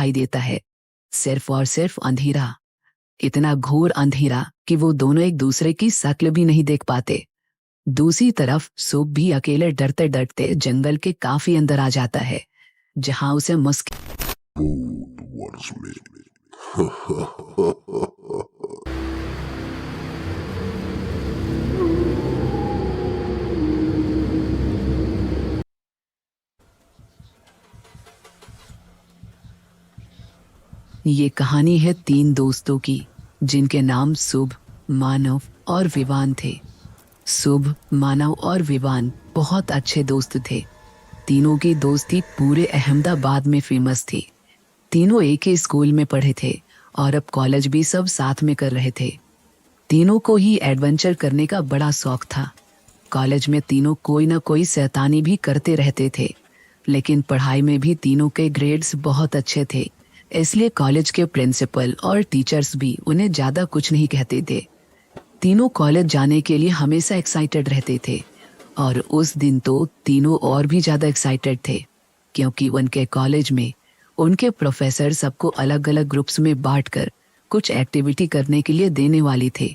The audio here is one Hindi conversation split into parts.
दिखाई देता है, सिर्फ और सिर्फ अंधेरा। इतना घोर अंधेरा कि वो दोनों एक दूसरे की शक्ल भी नहीं देख पाते। दूसरी तरफ सुब भी अकेले डरते डरते जंगल के काफी अंदर आ जाता है, जहां उसे मुश्किल Old was me. ये कहानी है 3 दोस्तों की, जिनके नाम शुभ, मानव और विवान थे। शुभ, मानव और विवान बहुत अच्छे दोस्त थे। तीनों की दोस्ती पूरे अहमदाबाद में फेमस थी। तीनों एक ही स्कूल में पढ़े थे और अब कॉलेज भी सब साथ में कर रहे थे। तीनों को ही एडवेंचर करने का बड़ा शौक था। कॉलेज में तीनों कोई ना कोई शैतानी भी करते रहते थे, लेकिन पढ़ाई में भी तीनों के ग्रेड्स बहुत अच्छे थे, इसलिए कॉलेज के प्रिंसिपल और टीचर्स भी उन्हें ज़्यादा कुछ नहीं कहते थे। तीनों कॉलेज जाने के लिए हमेशा एक्साइटेड रहते थे, और उस दिन तो तीनों और भी ज़्यादा एक्साइटेड थे, क्योंकि उनके कॉलेज में उनके प्रोफेसर सबको अलग अलग ग्रुप्स में बांटकर कुछ एक्टिविटी करने के लिए देने वाली थे।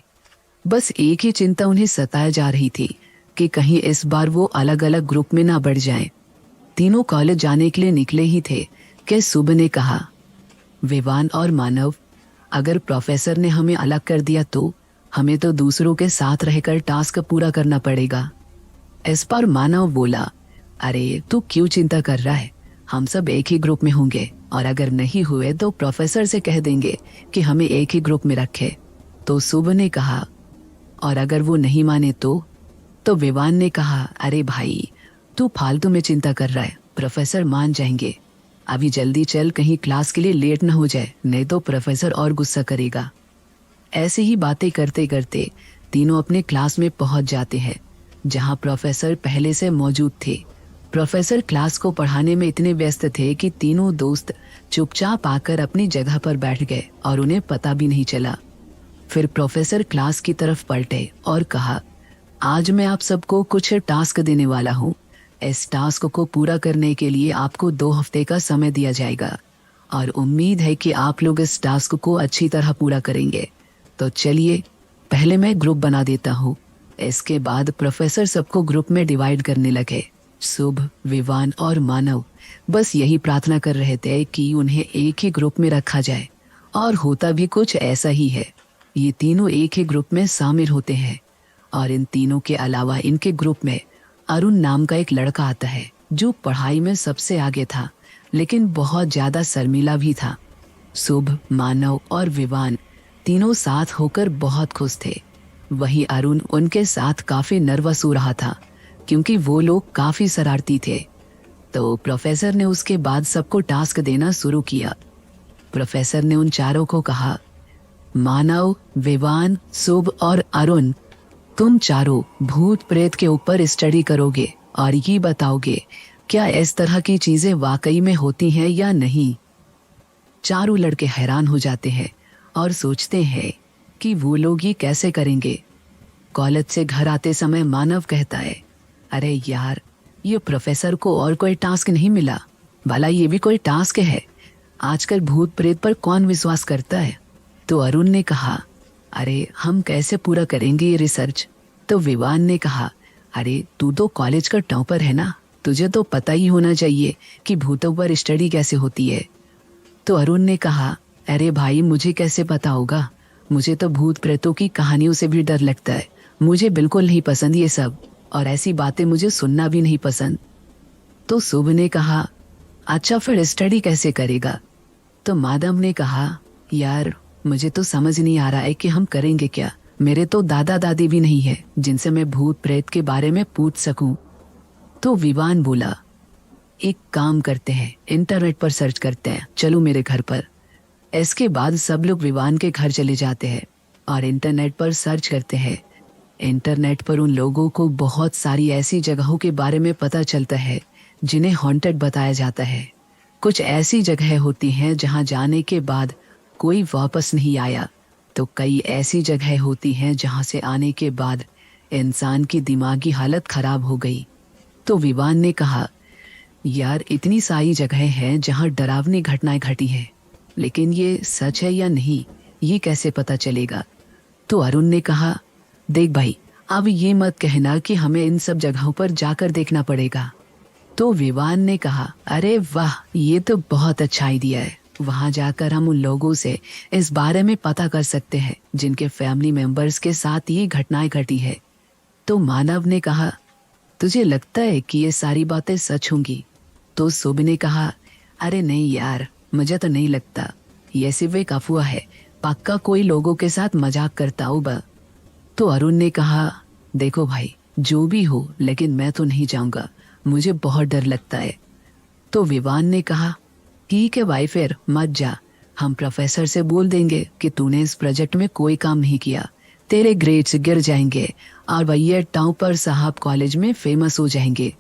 बस एक ही चिंता उन्हें सताए जा रही थी कि कहीं इस बार वो अलग अलग ग्रुप में ना बढ़ जाएं। तीनों कॉलेज जाने के लिए निकले ही थे कि सुबह ने कहा, विवान और मानव, अगर प्रोफेसर ने हमें अलग कर दिया तो हमें तो दूसरों के साथ रहकर टास्क पूरा करना पड़ेगा। इस पर मानव बोला, अरे तू क्यों चिंता कर रहा है, हम सब एक ही ग्रुप में होंगे, और अगर नहीं हुए तो प्रोफेसर से कह देंगे कि हमें एक ही ग्रुप में रखे। तो सुबह ने कहा, और अगर वो नहीं माने तो विवान ने कहा, अरे भाई तू फालतू में चिंता कर रहा है, प्रोफेसर मान जाएंगे। अभी जल्दी चल, कहीं क्लास के लिए लेट ना हो जाए, नहीं तो प्रोफेसर और गुस्सा करेगा। ऐसे ही बातें करते करते तीनों अपने क्लास में पहुंच जाते हैं, जहां प्रोफेसर पहले से मौजूद थे। प्रोफेसर क्लास को पढ़ाने में इतने व्यस्त थे कि तीनों दोस्त चुपचाप आकर अपनी जगह पर बैठ गए और उन्हें पता भी नहीं चला। फिर प्रोफेसर क्लास की तरफ पलटे और कहा, आज मैं आप सबको कुछ टास्क देने वाला हूँ। इस टास्क को पूरा करने के लिए आपको 2 हफ्ते का समय दिया जाएगा, और उम्मीद है कि आप लोग इस टास्क को अच्छी तरह पूरा करेंगे। तो चलिए, पहले मैं ग्रुप बना देता हूँ। इसके बाद प्रोफेसर सबको ग्रुप में डिवाइड करने लगे। शुभ, विवान और मानव बस यही प्रार्थना कर रहे थे कि उन्हें एक ही ग्रुप में रखा जाए, और होता भी कुछ ऐसा ही है। ये तीनों एक ही ग्रुप में शामिल होते हैं, और इन तीनों के अलावा इनके ग्रुप में अरुण नाम का एक लड़का आता है, जो पढ़ाई में सबसे आगे था, लेकिन बहुत ज्यादा शर्मीला भी था। शुभ, मानव और विवान तीनों साथ होकर बहुत खुश थे। वहीं अरुण उनके साथ काफी नर्वस हो रहा था, क्योंकि वो लोग काफी शरारती थे। तो प्रोफेसर ने उसके बाद सबको टास्क देना शुरू किया। प्रोफेसर ने उन चारों को कहा, मानव, विवान, शुभ और अरुण, तुम चारों भूत प्रेत के ऊपर स्टडी करोगे और ये बताओगे क्या इस तरह की चीजें वाकई में होती हैं या नहीं। चारों लड़के हैरान हो जाते हैं और सोचते हैं कि वो लोग ये कैसे करेंगे। कॉलेज से घर आते समय मानव कहता है, अरे यार, ये प्रोफेसर को और कोई टास्क नहीं मिला, भला ये भी कोई टास्क है। आजकल भूत प्रेत पर कौन विश्वास करता है। तो अरुण ने कहा, अरे हम कैसे पूरा करेंगे ये रिसर्च। तो विवान ने कहा, अरे तू तो कॉलेज का टॉपर है ना, तुझे तो पता ही होना चाहिए कि भूतों पर स्टडी कैसे होती है। तो अरुण ने कहा, अरे भाई मुझे कैसे पता होगा, मुझे तो भूत प्रेतों की कहानियों से भी डर लगता है, मुझे बिल्कुल नहीं पसंद ये सब, और ऐसी बातें मुझे सुनना भी नहीं पसंद। तो शुभ ने कहा, अच्छा फिर स्टडी कैसे करेगा। तो माधव ने कहा, यार मुझे तो समझ नहीं आ रहा है कि हम करेंगे क्या, मेरे तो दादा दादी भी नहीं है जिनसे मैं भूत प्रेत के बारे में पूछ सकूं। तो विवान बोला, एक काम करते हैं, इंटरनेट पर सर्च करते हैं, चलो मेरे घर पर। इसके बाद सब लोग विवान के घर चले जाते हैं और इंटरनेट पर सर्च करते हैं। इंटरनेट पर उन लोगों को बहुत सारी ऐसी जगहों के बारे में पता चलता है जिन्हें हॉन्टेड बताया जाता है। कुछ ऐसी जगह होती हैं जहां जाने के बाद कोई वापस नहीं आया, तो कई ऐसी जगह होती हैं जहां से आने के बाद इंसान की दिमागी हालत खराब हो गई। तो विवान ने कहा, यार इतनी सारी जगह हैं जहां डरावनी घटनाएं घटी हैं, लेकिन ये सच है या नहीं ये कैसे पता चलेगा? तो अरुण ने कहा, देख भाई, अब ये मत कहना कि हमें इन सब जगहों पर जाकर देखना पड़ेगा। तो विवान ने कहा, अरे वाह, ये तो बहुत अच्छा आइडिया है। वहां जाकर हम उन लोगों से इस बारे में पता कर सकते हैं जिनके फैमिली मेंबर्स के साथ ये घटनाएं घटी है। तो मानव ने कहा, तुझे लगता है कि ये सारी बातें सच होंगी? तो शुभ ने कहा, अरे नहीं यार, मुझे तो नहीं लगता, ये सिर्फ एक अफवाह है, पक्का कोई लोगों के साथ मजाक करता होगा। तो अरुण ने कहा, देखो भाई, जो भी हो लेकिन मैं तो नहीं जाऊंगा, मुझे बहुत डर लगता है। तो विवान ने कहा, ठीक है भाई, फिर मत जा, हम प्रोफेसर से बोल देंगे कि तूने इस प्रोजेक्ट में कोई काम नहीं किया, तेरे ग्रेड्स गिर जाएंगे और भैया टॉपर साहब कॉलेज में फेमस हो जाएंगे।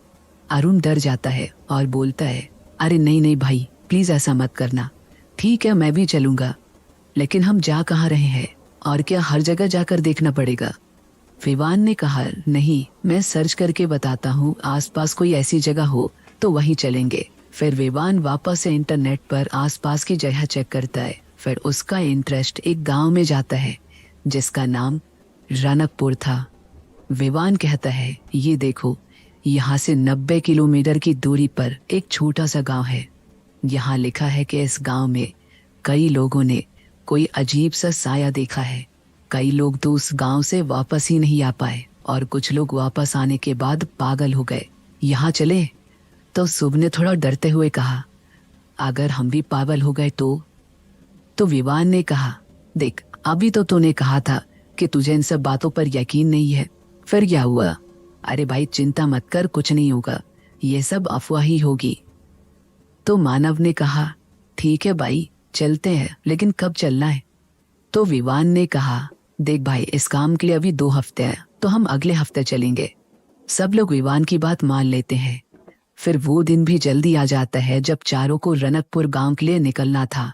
अरुण डर जाता है और बोलता है, अरे नहीं नहीं भाई, प्लीज ऐसा मत करना। ठीक है, मैं भी चलूंगा, लेकिन हम जा कहाँ रहे हैं और क्या हर जगह जाकर देखना पड़ेगा? विवान ने कहा, नहीं, मैं सर्च करके बताता हूँ, आसपास कोई ऐसी जगह हो तो वहीं चलेंगे। फिर विवान वापस से इंटरनेट पर आसपास की जगह चेक करता है। फिर उसका इंटरेस्ट एक गांव में जाता है जिसका नाम रनकपुर था। विवान कहता है, ये देखो, यहाँ से 90 किलोमीटर की दूरी पर एक छोटा सा गांव है। यहाँ लिखा है कि इस गांव में कई लोगों ने कोई अजीब सा साया देखा है। कई लोग तो उस गांव से वापस ही नहीं आ पाए और कुछ लोग वापस आने के बाद पागल हो गए। यहाँ चले? तो शुभ ने थोड़ा डरते हुए कहा, अगर हम भी पागल हो गए तो? विवान ने कहा, देख, अभी तो तूने कहा था कि तुझे इन सब बातों पर यकीन नहीं है, फिर क्या हुआ? अरे भाई, चिंता मत कर, कुछ नहीं होगा, ये सब अफवाह ही होगी। तो मानव ने कहा, ठीक है भाई, चलते हैं, लेकिन कब चलना है? तो विवान ने कहा, देख भाई, इस काम के लिए अभी 2 हफ्ते हैं, तो हम अगले हफ्ते चलेंगे। सब लोग विवान की बात मान लेते हैं। फिर वो दिन भी जल्दी आ जाता है जब चारों को रनकपुर गांव के लिए निकलना था।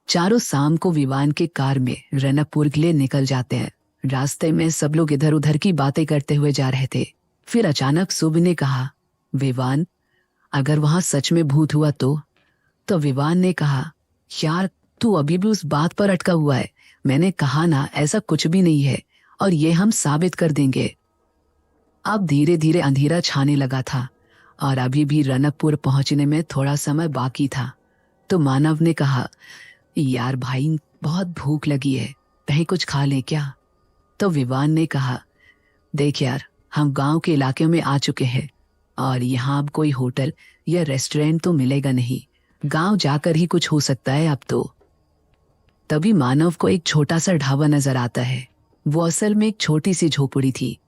चारों शाम को विवान के कार में रनकपुर के लिए निकल जाते हैं। रास्ते में सब लोग इधर उधर की बातें करते हुए जा रहे थे। फिर अचानक शुभ ने कहा, विवान, अगर वहां सच में भूत हुआ तो विवान ने कहा, यार, तू अभी भी उस बात पर अटका हुआ है। मैंने कहा ना, ऐसा कुछ भी नहीं है और ये हम साबित कर देंगे। अब धीरे धीरे अंधेरा छाने लगा था और अभी भी रनकपुर पहुंचने में थोड़ा समय बाकी था। तो मानव ने कहा, यार भाई, बहुत भूख लगी है, कहीं कुछ खा ले क्या? तो विवान ने कहा, देख यार, हम गांव के इलाके में आ चुके हैं और यहाँ अब कोई होटल या रेस्टोरेंट तो मिलेगा नहीं, गांव जाकर ही कुछ हो सकता है अब तो। तभी मानव को एक छोटा सा ढाबा नजर आता है। वो असल में एक छोटी सी झोपड़ी थी।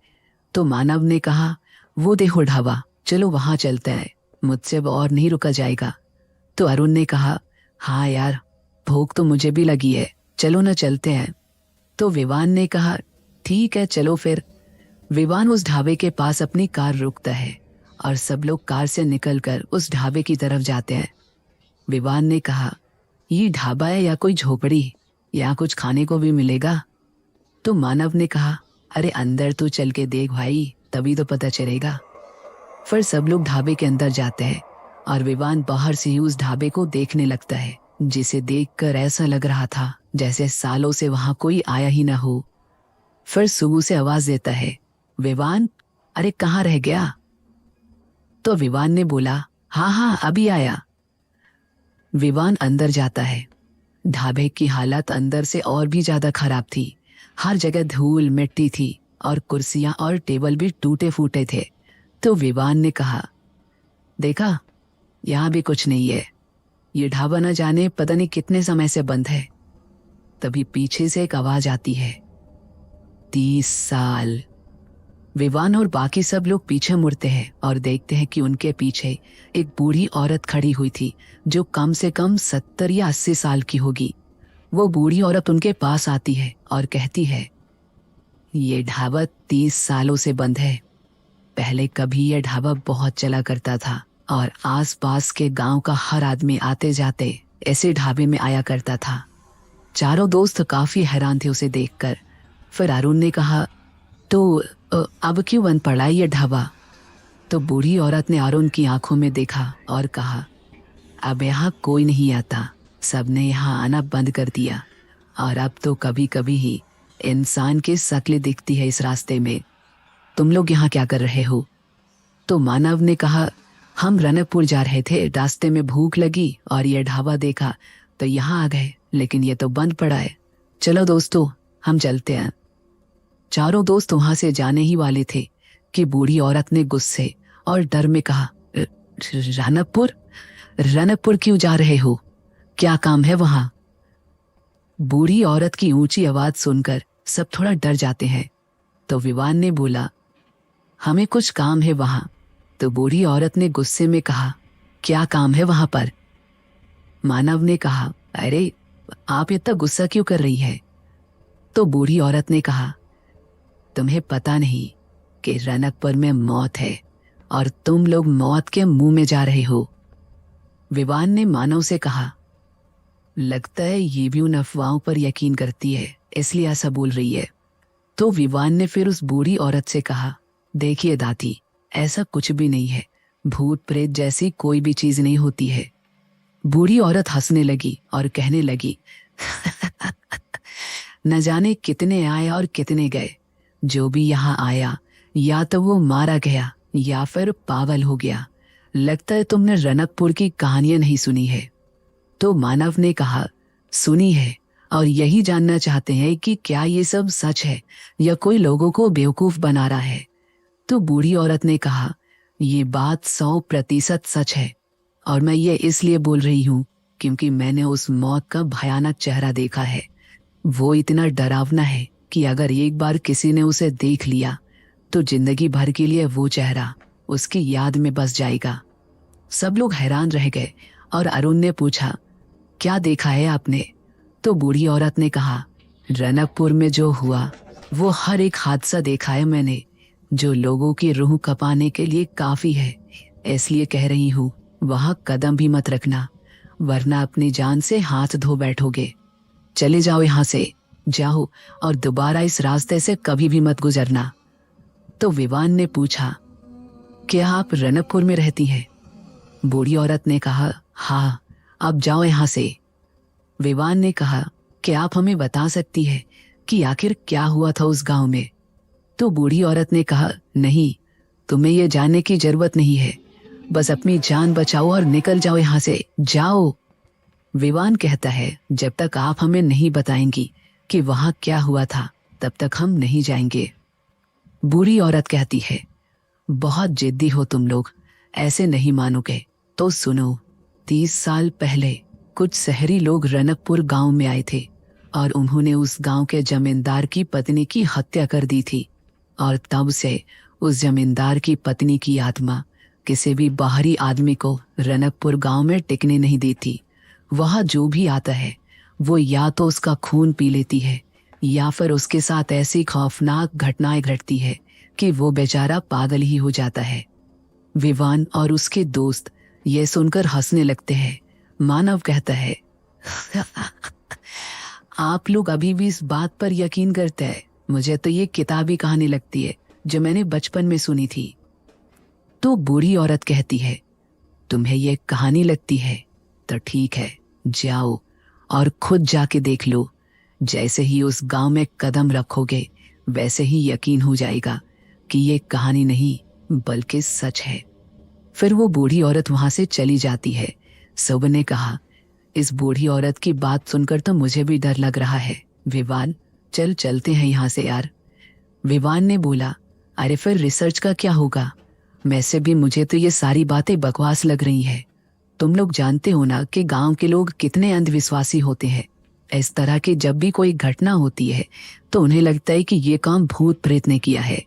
तो मानव ने कहा, वो देखो ढाबा, चलो वहां चलते हैं, मुझसे अब और नहीं रुका जाएगा। तो अरुण ने कहा, हाँ यार, भूख तो मुझे भी लगी है, चलो ना चलते हैं। तो विवान ने कहा, ठीक है, चलो फिर। विवान उस ढाबे के पास अपनी कार रोकता है और सब लोग कार से निकलकर उस ढाबे की तरफ जाते हैं। विवान ने कहा, ये ढाबा है या कोई झोपड़ी? यहाँ कुछ खाने को भी मिलेगा? तो मानव ने कहा, अरे अंदर तो चल के देख भाई, तभी तो पता चलेगा। फिर सब लोग ढाबे के अंदर जाते हैं और विवान बाहर से ही उस ढाबे को देखने लगता है, जिसे देखकर ऐसा लग रहा था जैसे सालों से वहां कोई आया ही ना हो। फिर सुबह से आवाज देता है, विवान, अरे कहाँ रह गया? तो विवान ने बोला, हाँ हाँ, अभी आया। विवान अंदर जाता है। ढाबे की हालत अंदर से और भी ज्यादा खराब थी। हर जगह धूल मिट्टी थी और कुर्सियां और टेबल भी टूटे फूटे थे। तो विवान ने कहा, देखा, यहाँ भी कुछ नहीं है, ये ढाबा न जाने पता नहीं कितने समय से बंद है। तभी पीछे से एक आवाज आती है, 30 साल। विवान और बाकी सब लोग पीछे मुड़ते हैं और देखते हैं कि उनके पीछे एक बूढ़ी औरत खड़ी हुई थी जो कम से कम 70 या 80 साल की होगी। वो बूढ़ी औरत उनके पास आती है और कहती है, ये ढाबा 30 सालों से बंद है। पहले कभी यह ढाबा बहुत चला करता था और आसपास के गांव का हर आदमी आते जाते ऐसे ढाबे में आया करता था। चारों दोस्त काफी हैरान थे उसे देखकर। फिर अरुण ने कहा, तो अब क्यों बंद पड़ा ये ढाबा? तो बूढ़ी औरत ने अरुण की आंखों में देखा और कहा, अब यहाँ कोई नहीं आता, सबने यहाँ आना बंद कर दिया और अब तो कभी कभी ही इंसान की शक्ल दिखती है इस रास्ते में। तुम लोग यहाँ क्या कर रहे हो? तो मानव ने कहा, हम रनकपुर जा रहे थे, रास्ते में भूख लगी और ये ढाबा देखा तो यहाँ आ गए, लेकिन ये तो बंद पड़ा है। चलो दोस्तों, हम चलते हैं। चारों दोस्त वहां से जाने ही वाले थे कि बूढ़ी औरत ने गुस्से और डर में कहा, रनकपुर? रनकपुर क्यों जा रहे हो? क्या काम है वहां? बूढ़ी औरत की ऊंची आवाज सुनकर सब थोड़ा डर जाते हैं। तो विवान ने बोला, हमें कुछ काम है वहां। तो बूढ़ी औरत ने गुस्से में कहा, क्या काम है वहां पर? मानव ने कहा, अरे आप इतना गुस्सा क्यों कर रही है? तो बूढ़ी औरत ने कहा, तुम्हें पता नहीं कि रनकपुर में मौत है और तुम लोग मौत के मुंह में जा रहे हो। विवान ने मानव से कहा, लगता है ये भी उन अफवाहों पर यकीन करती है, इसलिए ऐसा बोल रही है। तो विवान ने फिर उस बूढ़ी औरत से कहा, देखिए दादी, ऐसा कुछ भी नहीं है, भूत प्रेत जैसी कोई भी चीज नहीं होती है। बूढ़ी औरत हंसने लगी और कहने लगी, न जाने कितने आए और कितने गए, जो भी यहाँ आया या तो वो मारा गया या फिर पागल हो गया। लगता है तुमने रनकपुर की कहानियां नहीं सुनी है। तो मानव ने कहा, सुनी है, और यही जानना चाहते हैं कि क्या ये सब सच है या कोई लोगों को बेवकूफ बना रहा है। तो बूढ़ी औरत ने कहा, ये बात 100% सच है, और मैं ये इसलिए बोल रही हूँ क्योंकि मैंने उस मौत का भयानक चेहरा देखा है। वो इतना डरावना है कि अगर एक बार किसी ने उसे देख लिया तो जिंदगी भर के लिए वो चेहरा उसकी याद में बस जाएगा। सब लोग हैरान रह गए और अरुण ने पूछा, क्या देखा है आपने? तो बूढ़ी औरत ने कहा, रनकपुर में जो हुआ वो हर एक हादसा देखा है मैंने, जो लोगों की रूह कपाने के लिए काफी है। इसलिए कह रही हूँ, वहां कदम भी मत रखना, वरना अपनी जान से हाथ धो बैठोगे। चले जाओ यहाँ से, जाओ और दोबारा इस रास्ते से कभी भी मत गुजरना। तो विवान ने पूछा, क्या आप रनकपुर में रहती हैं? बूढ़ी औरत ने कहा, हाँ, अब जाओ यहाँ से। विवान ने कहा, क्या आप हमें बता सकती है कि आखिर क्या हुआ था उस गांव में? तो बूढ़ी औरत ने कहा, नहीं, तुम्हें यह जानने की जरूरत नहीं है, बस अपनी जान बचाओ और निकल जाओ यहाँ से, जाओ। विवान कहता है, जब तक आप हमें नहीं बताएंगी कि वहां क्या हुआ था, तब तक हम नहीं जाएंगे। बूढ़ी औरत कहती है, बहुत जिद्दी हो तुम लोग, ऐसे नहीं मानोगे तो सुनो। 30 साल पहले कुछ शहरी लोग रनकपुर गांव में आए थे और उन्होंने उस गांव के जमींदार की पत्नी की हत्या कर दी थी, और तब से उस जमींदार की पत्नी की आत्मा किसी भी बाहरी आदमी को रनकपुर गांव में टिकने नहीं देती। वहां जो भी आता है वो या तो उसका खून पी लेती है या फिर उसके साथ ऐसी खौफनाक घटनाएं घटती है कि वो बेचारा पागल ही हो जाता है। विवान और उसके दोस्त ये सुनकर हंसने लगते हैं। मानव कहता है, आप लोग अभी भी इस बात पर यकीन करते हैं? मुझे तो ये किताबी कहानी लगती है जो मैंने बचपन में सुनी थी। तो बूढ़ी औरत कहती है, तुम्हें ये कहानी लगती है तो ठीक है, जाओ और खुद जाके देख लो। जैसे ही उस गांव में कदम रखोगे वैसे ही यकीन हो जाएगा कि ये कहानी नहीं बल्कि सच है। फिर वो बूढ़ी औरत वहां से चली जाती है। सब ने कहा, इस बूढ़ी औरत की बात सुनकर तो मुझे भी डर लग रहा है। विवान, चल चलते हैं यहाँ से यार। विवान ने बोला, अरे फिर रिसर्च का क्या होगा? वैसे भी मुझे तो ये सारी बातें बकवास लग रही है। तुम लोग जानते हो ना कि गांव के लोग कितने अंधविश्वासी होते हैं। इस तरह की जब भी कोई घटना होती है तो उन्हें लगता है कि ये काम भूत प्रेत ने किया है।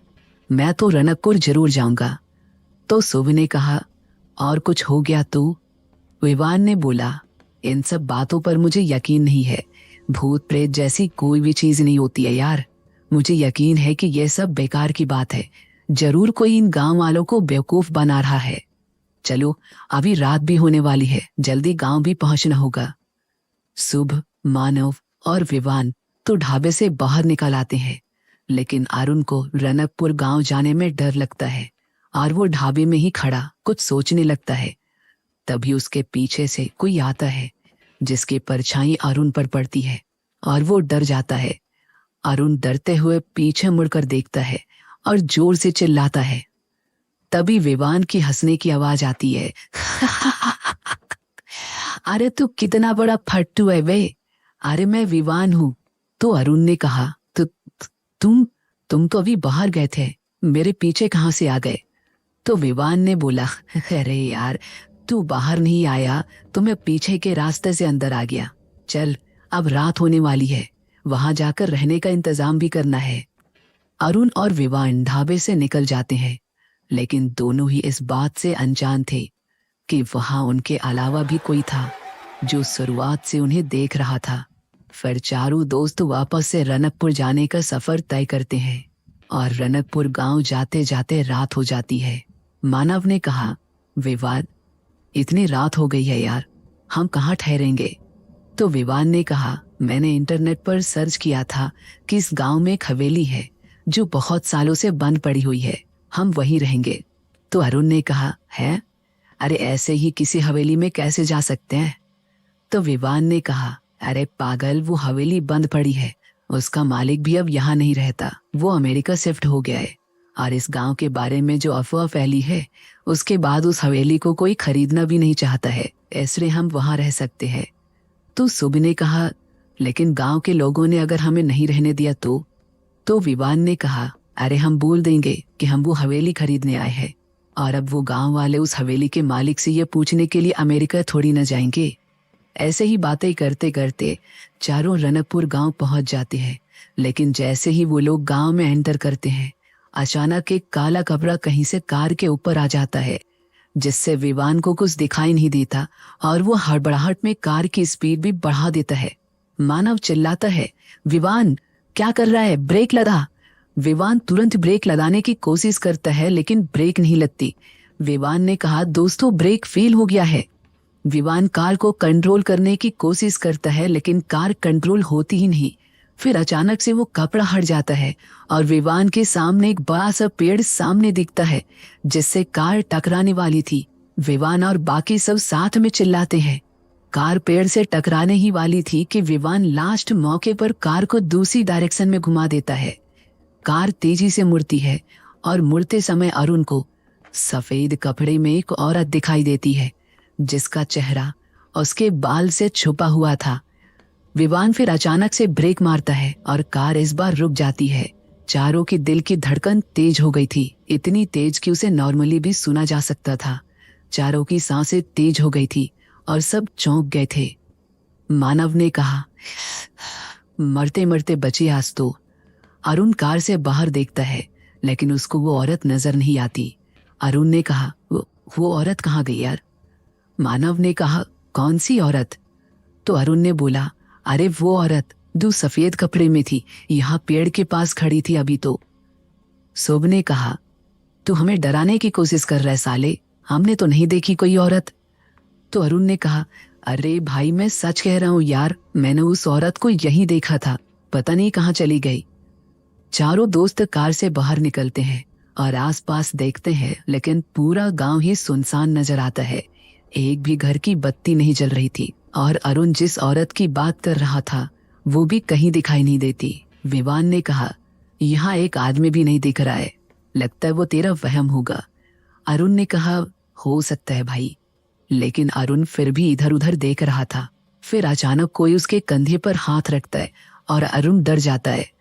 मैं तो रनकपुर जरूर जाऊंगा। तो सुब ने कहा, और कुछ हो गया तो? विवान ने बोला, इन सब बातों पर मुझे यकीन नहीं है। भूत प्रेत जैसी कोई भी चीज नहीं होती है यार। मुझे यकीन है कि यह सब बेकार की बात है। जरूर कोई इन गांव वालों को बेवकूफ बना रहा है। चलो, अभी रात भी होने वाली है, जल्दी गांव भी पहुंचना होगा। सुब, मानव और विवान तो ढाबे से बाहर निकल आते हैं, लेकिन अरुण को रनकपुर गांव जाने में डर लगता है और वो ढाबे में ही खड़ा कुछ सोचने लगता है। तभी उसके पीछे से कोई आता है जिसकी परछाई अरुण पर पड़ती है और वो डर जाता है। अरुण डरते हुए पीछे मुड़कर देखता है और जोर से चिल्लाता है। तभी विवान की हंसने की आवाज आती है। अरे तू कितना बड़ा फट्टू है वे। अरे मैं विवान हूँ। तो अरुण ने कहा, तुम तुम तो अभी बाहर गए थे, मेरे पीछे कहाँ से आ गए? तो विवान ने बोला, अरे यार तू बाहर नहीं आया तो मैं पीछे के रास्ते से अंदर आ गया। चल अब रात होने वाली है, वहां जाकर रहने का इंतजाम भी करना है। अरुण और विवान ढाबे से निकल जाते हैं, लेकिन दोनों ही इस बात से अनजान थे कि वहां उनके अलावा भी कोई था जो शुरुआत से उन्हें देख रहा था। फिर चारों दोस्त वापस से रनकपुर जाने का सफर तय करते हैं और रनकपुर गांव जाते जाते रात हो जाती है। मानव ने कहा, विवान इतनी रात हो गई है यार, हम कहाँ ठहरेंगे? तो विवान ने कहा, मैंने इंटरनेट पर सर्च किया था कि इस गांव में एक हवेली है जो बहुत सालों से बंद पड़ी हुई है, हम वहीं रहेंगे। तो अरुण ने कहा, है? अरे ऐसे ही किसी हवेली में कैसे जा सकते हैं? तो विवान ने कहा, अरे पागल, वो हवेली बंद पड़ी है, उसका मालिक भी अब यहाँ नहीं रहता, वो अमेरिका शिफ्ट हो गया है। और इस गांव के बारे में जो अफवाह फैली है, उसके बाद उस हवेली को कोई खरीदना भी नहीं चाहता है, इसलिए हम वहां रह सकते हैं। तो सुब ने कहा, लेकिन गांव के लोगों ने अगर हमें नहीं रहने दिया तो विवान ने कहा, अरे हम बोल देंगे कि हम वो हवेली खरीदने आए हैं, और अब वो गांव वाले उस हवेली के मालिक से ये पूछने के लिए अमेरिका थोड़ी न जाएंगे। ऐसे ही बातें करते करते चारों रनकपुर गांव पहुंच जाते हैं, लेकिन जैसे ही वो लोग गांव में एंटर करते हैं, अचानक एक काला कपड़ा कहीं से कार के ऊपर आ जाता है, जिससे विवान को कुछ दिखाई नहीं देता और वो हड़बड़ाहट में कार की स्पीड भी बढ़ा देता है। मानव चिल्लाता है, विवान क्या कर रहा है, ब्रेक लगा। विवान तुरंत ब्रेक लगाने की कोशिश करता है, लेकिन ब्रेक नहीं लगती। विवान ने कहा, दोस्तों ब्रेक फेल हो गया है। विवान कार को कंट्रोल करने की कोशिश करता है, लेकिन कार कंट्रोल होती ही नहीं। फिर अचानक से वो कपड़ा हट जाता है और विवान के सामने एक बड़ा सा पेड़ सामने दिखता है, जिससे कार टकराने वाली थी। विवान और बाकी सब साथ में चिल्लाते हैं। कार पेड़ से टकराने ही वाली थी कि विवान लास्ट मौके पर कार को दूसरी डायरेक्शन में घुमा देता है। कार तेजी से मुड़ती है और मुड़ते समय अरुण को सफेद कपड़े में एक औरत दिखाई देती है, जिसका चेहरा उसके बाल से छुपा हुआ था। विवान फिर अचानक से ब्रेक मारता है और कार इस बार रुक जाती है। चारों की दिल की धड़कन तेज हो गई थी, इतनी तेज कि उसे नॉर्मली भी सुना जा सकता था। चारों की सांसें तेज हो गई थी और सब चौंक गए थे। मानव ने कहा, मरते मरते बचे आज तो। अरुण कार से बाहर देखता है, लेकिन उसको वो औरत नजर नहीं आती। अरुण ने कहा, वो औरत कहाँ गई यार? मानव ने कहा, कौन सी औरत? तो अरुण ने बोला, अरे वो औरत जो सफेद कपड़े में थी, यहाँ पेड़ के पास खड़ी थी अभी तो। शुभ ने कहा, तू हमें डराने की कोशिश कर रहा है साले, हमने तो नहीं देखी कोई औरत। तो अरुण ने कहा, अरे भाई मैं सच कह रहा हूँ यार, मैंने उस औरत को यहीं देखा था, पता नहीं कहाँ चली गई। चारों दोस्त कार से बाहर निकलते हैं और आसपास देखते हैं, लेकिन पूरा गांव ही सुनसान नजर आता है। एक भी घर की बत्ती नहीं जल रही थी और अरुण जिस औरत की बात कर रहा था वो भी कहीं दिखाई नहीं देती। विवान ने कहा, यहाँ एक आदमी भी नहीं दिख रहा है, लगता है वो तेरा वहम होगा। अरुण ने कहा, हो सकता है भाई, लेकिन अरुण फिर भी इधर उधर देख रहा था। फिर अचानक कोई उसके कंधे पर हाथ रखता है और अरुण डर जाता है।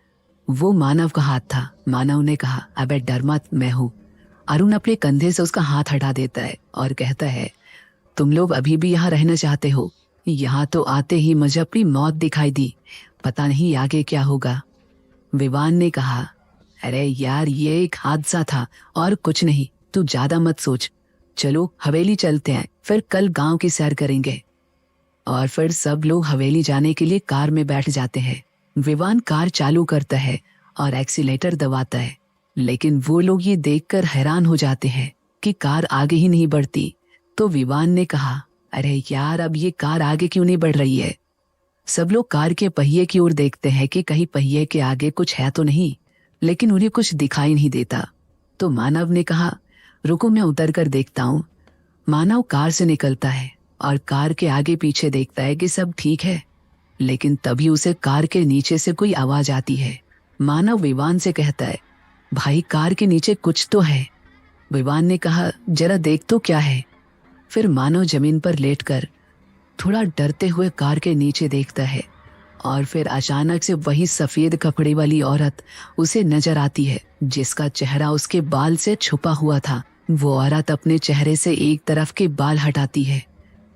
वो मानव का हाथ था। मानव ने कहा, अबे डर मत, मैं हूं। अरुण अपने कंधे से उसका हाथ हटा देता है और कहता है, तुम लोग अभी भी यहाँ रहना चाहते हो? यहाँ तो आते ही मुझे अपनी मौत दिखाई दी, पता नहीं आगे क्या होगा। विवान ने कहा, अरे यार ये एक हादसा था और कुछ नहीं, तू ज्यादा मत सोच। चलो हवेली चलते हैं, फिर कल गांव की सैर करेंगे। और फिर सब लोग हवेली जाने के लिए कार में बैठ जाते हैं। विवान कार चालू करता है और एक्सीलेटर दबाता है, लेकिन वो लोग ये देखकर हैरान हो जाते हैं कि कार आगे ही नहीं बढ़ती। तो विवान ने कहा, अरे यार अब ये कार आगे क्यों नहीं बढ़ रही है? सब लोग कार के पहिए की ओर देखते हैं कि कहीं पहिए के आगे कुछ है तो नहीं, लेकिन उन्हें कुछ दिखाई नहीं देता। तो मानव ने कहा, रुको मैं उतर कर देखता हूँ। मानव कार से निकलता है और कार के आगे पीछे देखता है कि सब ठीक है। लेकिन तभी उसे कार के नीचे से कोई आवाज आती है। मानव विवान से कहता है, भाई कार के नीचे कुछ तो है। विवान ने कहा, जरा देख तो क्या है। फिर मानव जमीन पर लेटकर थोड़ा डरते हुए कार के नीचे देखता है और फिर अचानक से वही सफेद कपड़े वाली औरत उसे नजर आती है जिसका चेहरा उसके बाल से छुपा हुआ था। वो औरत अपने चेहरे से एक तरफ के बाल हटाती है।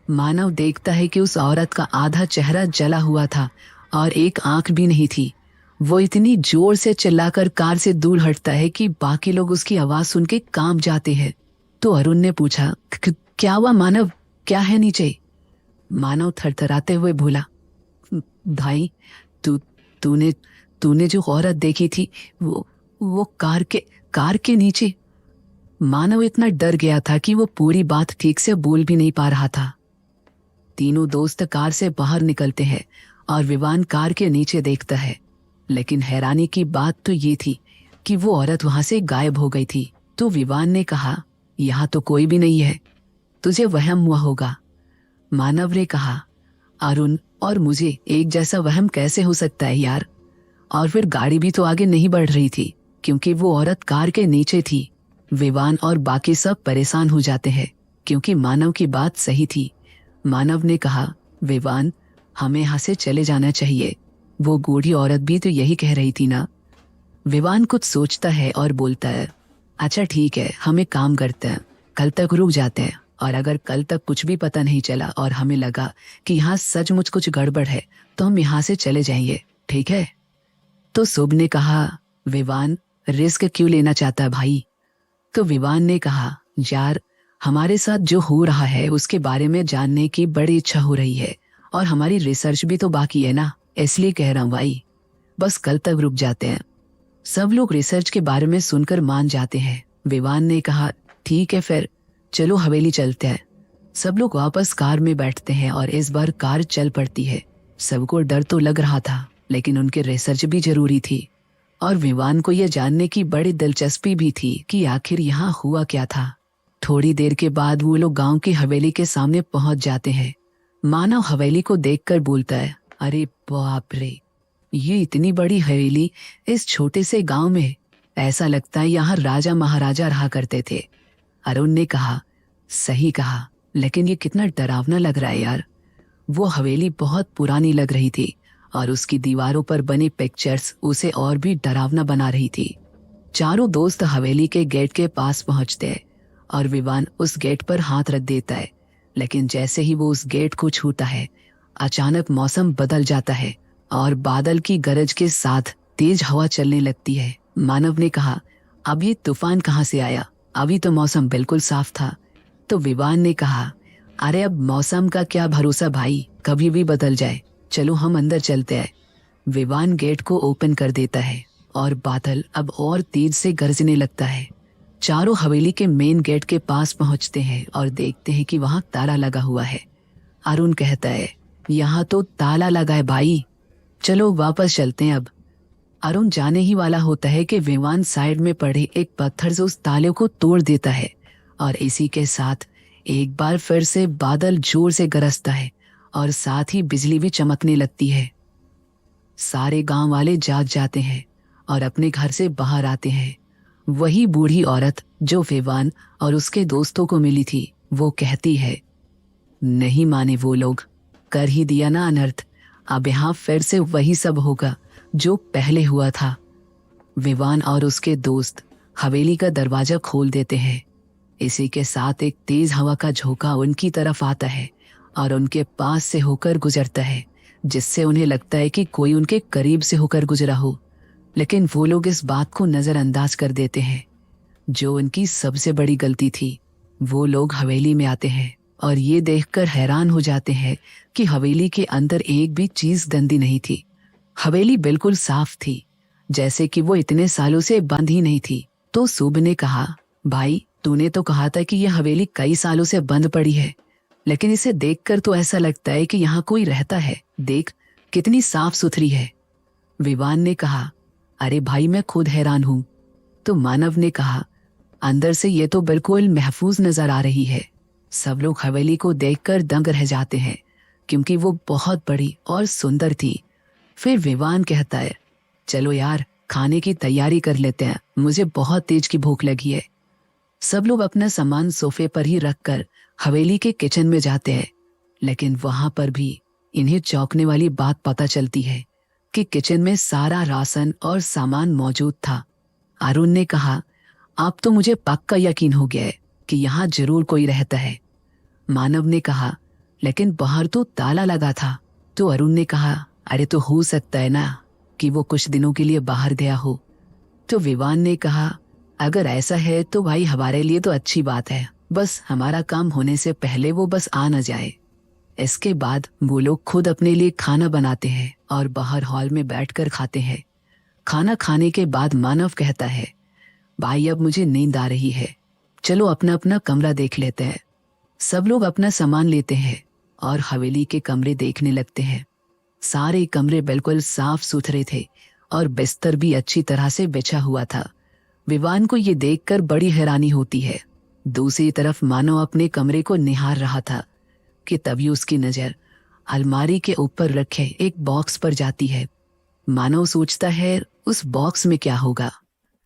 मानव देखता है कि उस औरत का आधा चेहरा जला हुआ था और एक आंख भी नहीं थी। वो इतनी जोर से चिल्लाकर कार से दूर हटता है कि बाकी लोग उसकी आवाज सुन के कांप जाते हैं। तो अरुण ने पूछा, क्या हुआ मानव, क्या है नीचे? मानव थरथराते हुए बोला, भाई तूने तूने जो औरत देखी थी वो कार के नीचे। मानव इतना डर गया था कि वो पूरी बात ठीक से बोल भी नहीं पा रहा था। तीनों दोस्त कार से बाहर निकलते हैं और विवान कार के नीचे देखता है। लेकिन हैरानी की बात तो ये थी कि वो औरत वहां से गायब हो गई थी। तो विवान ने कहा, यहाँ तो कोई भी नहीं है, तुझे वहम हुआ होगा। मानव ने कहा, अरुण और मुझे एक जैसा वहम कैसे हो सकता है यार। और फिर गाड़ी भी तो आगे नहीं बढ़ रही थी क्योंकि वो औरत कार के नीचे थी। विवान और बाकी सब परेशान हो जाते हैं क्योंकि मानव की बात सही थी। मानव ने कहा, विवान हमें यहाँ से चले जाना चाहिए, वो बूढ़ी औरत भी तो यही कह रही थी ना। विवान कुछ सोचता है और बोलता है, अच्छा ठीक है, हम एक काम करते हैं, कल तक रुक जाते हैं और अगर कल तक कुछ भी पता नहीं चला और हमें लगा कि यहाँ सचमुच कुछ गड़बड़ है तो हम यहाँ से चले जाएंगे, ठीक है? तो शुभ ने कहा, विवान रिस्क क्यों लेना चाहता है भाई? तो विवान ने कहा, यार हमारे साथ जो हो रहा है उसके बारे में जानने की बड़ी इच्छा हो रही है और हमारी रिसर्च भी तो बाकी है ना, इसलिए कह रहा हूँ भाई, बस कल तक रुक जाते हैं। सब लोग रिसर्च के बारे में सुनकर मान जाते हैं। विवान ने कहा, ठीक है फिर चलो हवेली चलते हैं। सब लोग वापस कार में बैठते हैं और इस बार कार चल पड़ती है। सबको डर तो लग रहा था लेकिन उनके रिसर्च भी जरूरी थी और विवान को यह जानने की बड़ी दिलचस्पी भी थी कि आखिर यहाँ हुआ क्या था। थोड़ी देर के बाद वो लोग गांव की हवेली के सामने पहुंच जाते हैं। मानव हवेली को देखकर बोलता है, अरे बाप रे, ये इतनी बड़ी हवेली इस छोटे से गांव में, ऐसा लगता है यहाँ राजा महाराजा रहा करते थे। अरुण ने कहा, सही कहा, लेकिन ये कितना डरावना लग रहा है यार। वो हवेली बहुत पुरानी लग रही थी और उसकी दीवारों पर बनी पिक्चर्स उसे और भी डरावना बना रही थी। चारों दोस्त हवेली के गेट के पास पहुंचते हैं और विवान उस गेट पर हाथ रख देता है। लेकिन जैसे ही वो उस गेट को छूता है, अचानक मौसम बदल जाता है और बादल की गरज के साथ तेज हवा चलने लगती है। मानव ने कहा, अब ये तूफान कहाँ से आया? अभी तो मौसम बिल्कुल साफ था। तो विवान ने कहा, अरे अब मौसम का क्या भरोसा भाई, कभी भी बदल जाए, चलो हम अंदर चलते हैं। विवान गेट को ओपन कर देता है और बादल अब और तेज से गरजने लगता है। चारों हवेली के मेन गेट के पास पहुंचते हैं और देखते हैं कि वहां ताला लगा हुआ है। अरुण कहता है, यहाँ तो ताला लगा है भाई, चलो वापस चलते हैं अब। अरुण जाने ही वाला होता है कि विवान साइड में पड़े एक पत्थर से उस ताले को तोड़ देता है और इसी के साथ एक बार फिर से बादल जोर से गरजता है और साथ ही बिजली भी चमकने लगती है। सारे गांव वाले जाग जाते हैं और अपने घर से बाहर आते हैं। वही बूढ़ी औरत जो विवान और उसके दोस्तों को मिली थी, वो कहती है, नहीं माने वो लोग, कर ही दिया ना अनर्थ, अब यहाँ फिर से वही सब होगा जो पहले हुआ था। विवान और उसके दोस्त हवेली का दरवाजा खोल देते हैं। इसी के साथ एक तेज हवा का झोंका उनकी तरफ आता है और उनके पास से होकर गुजरता है, जिससे उन्हें लगता है कि कोई उनके करीब से होकर गुजरा हो। लेकिन वो लोग इस बात को नजरअंदाज कर देते हैं, जो उनकी सबसे बड़ी गलती थी। वो लोग हवेली में आते हैं और ये देखकर हैरान हो जाते हैं कि हवेली के अंदर एक भी चीज गंदी नहीं थी। हवेली बिल्कुल साफ थी, जैसे कि वो इतने सालों से बंद ही नहीं थी। तो शुभ ने कहा, भाई तूने तो कहा था कि यह हवेली कई सालों से बंद पड़ी है, लेकिन इसे देखकर तो ऐसा लगता है कि यहाँ कोई रहता है, देख कितनी साफ सुथरी है। विवान ने कहा, अरे भाई मैं खुद हैरान हूँ। तो मानव ने कहा, अंदर से ये तो बिल्कुल महफूज नजर आ रही है। सब लोग हवेली को देखकर दंग रह जाते हैं क्योंकि वो बहुत बड़ी और सुंदर थी। फिर विवान कहता है, चलो यार खाने की तैयारी कर लेते हैं, मुझे बहुत तेज की भूख लगी है। सब लोग अपना सामान सोफे पर ही रखकर हवेली के किचन में जाते हैं, लेकिन वहां पर भी इन्हें चौंकने वाली बात पता चलती है कि किचन में सारा राशन और सामान मौजूद था। अरुण ने कहा, अब तो मुझे पक्का यकीन हो गया है कि यहाँ जरूर कोई रहता है। मानव ने कहा, लेकिन बाहर तो ताला लगा था। तो अरुण ने कहा, अरे तो हो सकता है ना कि वो कुछ दिनों के लिए बाहर गया हो। तो विवान ने कहा, अगर ऐसा है तो भाई हमारे लिए तो अच्छी बात है, बस हमारा काम होने से पहले वो बस आ न जाए। इसके बाद वो लोग खुद अपने लिए खाना बनाते हैं और बाहर हॉल में बैठकर खाते हैं। खाना खाने के बाद मानव कहता है, भाई अब मुझे नींद आ रही है, चलो अपना अपना कमरा देख लेते हैं। सब लोग अपना सामान लेते हैं और हवेली के कमरे देखने लगते हैं। सारे कमरे बिल्कुल साफ सुथरे थे और बिस्तर भी अच्छी तरह से बिछा हुआ था। विवान को ये देखकर बड़ी हैरानी होती है। दूसरी तरफ मानव अपने कमरे को निहार रहा था कि तभी उसकी नजर अलमारी के ऊपर रखे एक बॉक्स पर जाती है। मानव सोचता है उस बॉक्स में क्या होगा।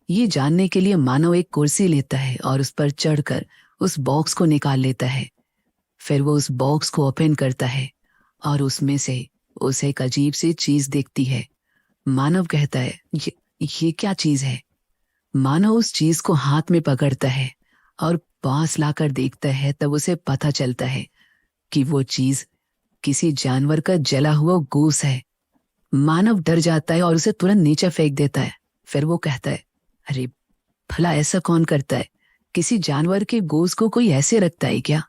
ये जानने के लिए मानव एक कुर्सी लेता है और उस पर चढ़कर उस बॉक्स को निकाल लेता है। फिर वो उस बॉक्स को ओपन करता है और उसमें से उसे एक अजीब सी चीज दिखती है। मानव कहता है, ये क्या चीज है। मानव उस चीज को हाथ में पकड़ता है और पास लाकर देखता है, तब उसे पता चलता है कि वो चीज किसी जानवर का जला हुआ गोश्त है। मानव डर जाता है और उसे तुरंत नीचे फेंक देता है। फिर वो कहता है, अरे भला ऐसा कौन करता है, किसी जानवर के गोश्त को कोई ऐसे रखता है क्या।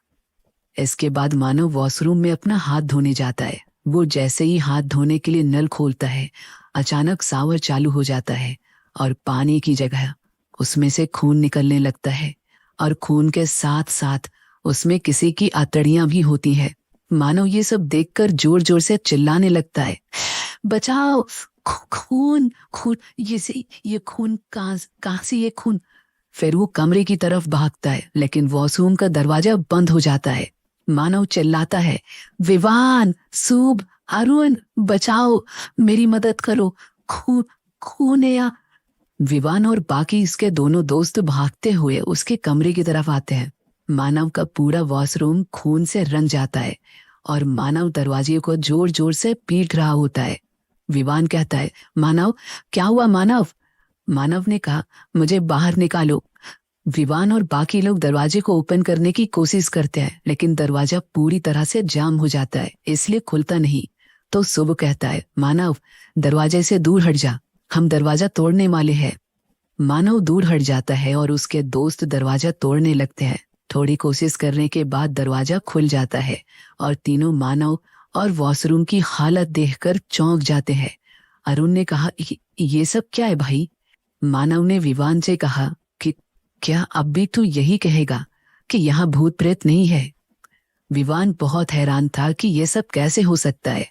इसके बाद मानव वॉशरूम में अपना हाथ धोने जाता है। वो जैसे ही हाथ धोने के लिए नल खोलता है, अचानक शावर चालू हो जाता है और पानी की जगह उसमें से खून निकलने लगता है और खून के साथ साथ उसमें किसी की आंतड़ियां भी होती है। मानव ये सब देखकर जोर जोर से चिल्लाने लगता है, बचाओ, खून खून, ये खून कहां से ये खून। फिर वो कमरे की तरफ भागता है, लेकिन वॉशरूम का दरवाजा बंद हो जाता है। मानव चिल्लाता है, विवान, शुभ, अरुण, बचाओ, मेरी मदद करो, खून खून है यहाँ। विवान और बाकी इसके दोनों दोस्त भागते हुए उसके कमरे की तरफ आते हैं। मानव का पूरा वॉशरूम खून से रंग जाता है और मानव दरवाजे को जोर जोर से पीट रहा होता है। विवान कहता है, मानव क्या हुआ मानव। मानव ने कहा, मुझे बाहर निकालो। विवान और बाकी लोग दरवाजे को ओपन करने की कोशिश करते हैं, लेकिन दरवाजा पूरी तरह से जाम हो जाता है, इसलिए खुलता नहीं। तो शुभ कहता है, मानव दरवाजे से दूर हट जा, हम दरवाजा तोड़ने वाले हैं। मानव दूर हट जाता है और उसके दोस्त दरवाजा तोड़ने लगते हैं। थोड़ी कोशिश करने के बाद दरवाजा खुल जाता है और तीनों मानव और वॉशरूम की हालत देखकर चौंक जाते हैं। अरुण ने कहा, ये सब क्या है भाई। मानव ने विवान से कहा कि क्या अब भी तू यही कहेगा कि यहाँ भूत प्रेत नहीं है। विवान बहुत हैरान था कि ये सब कैसे हो सकता है।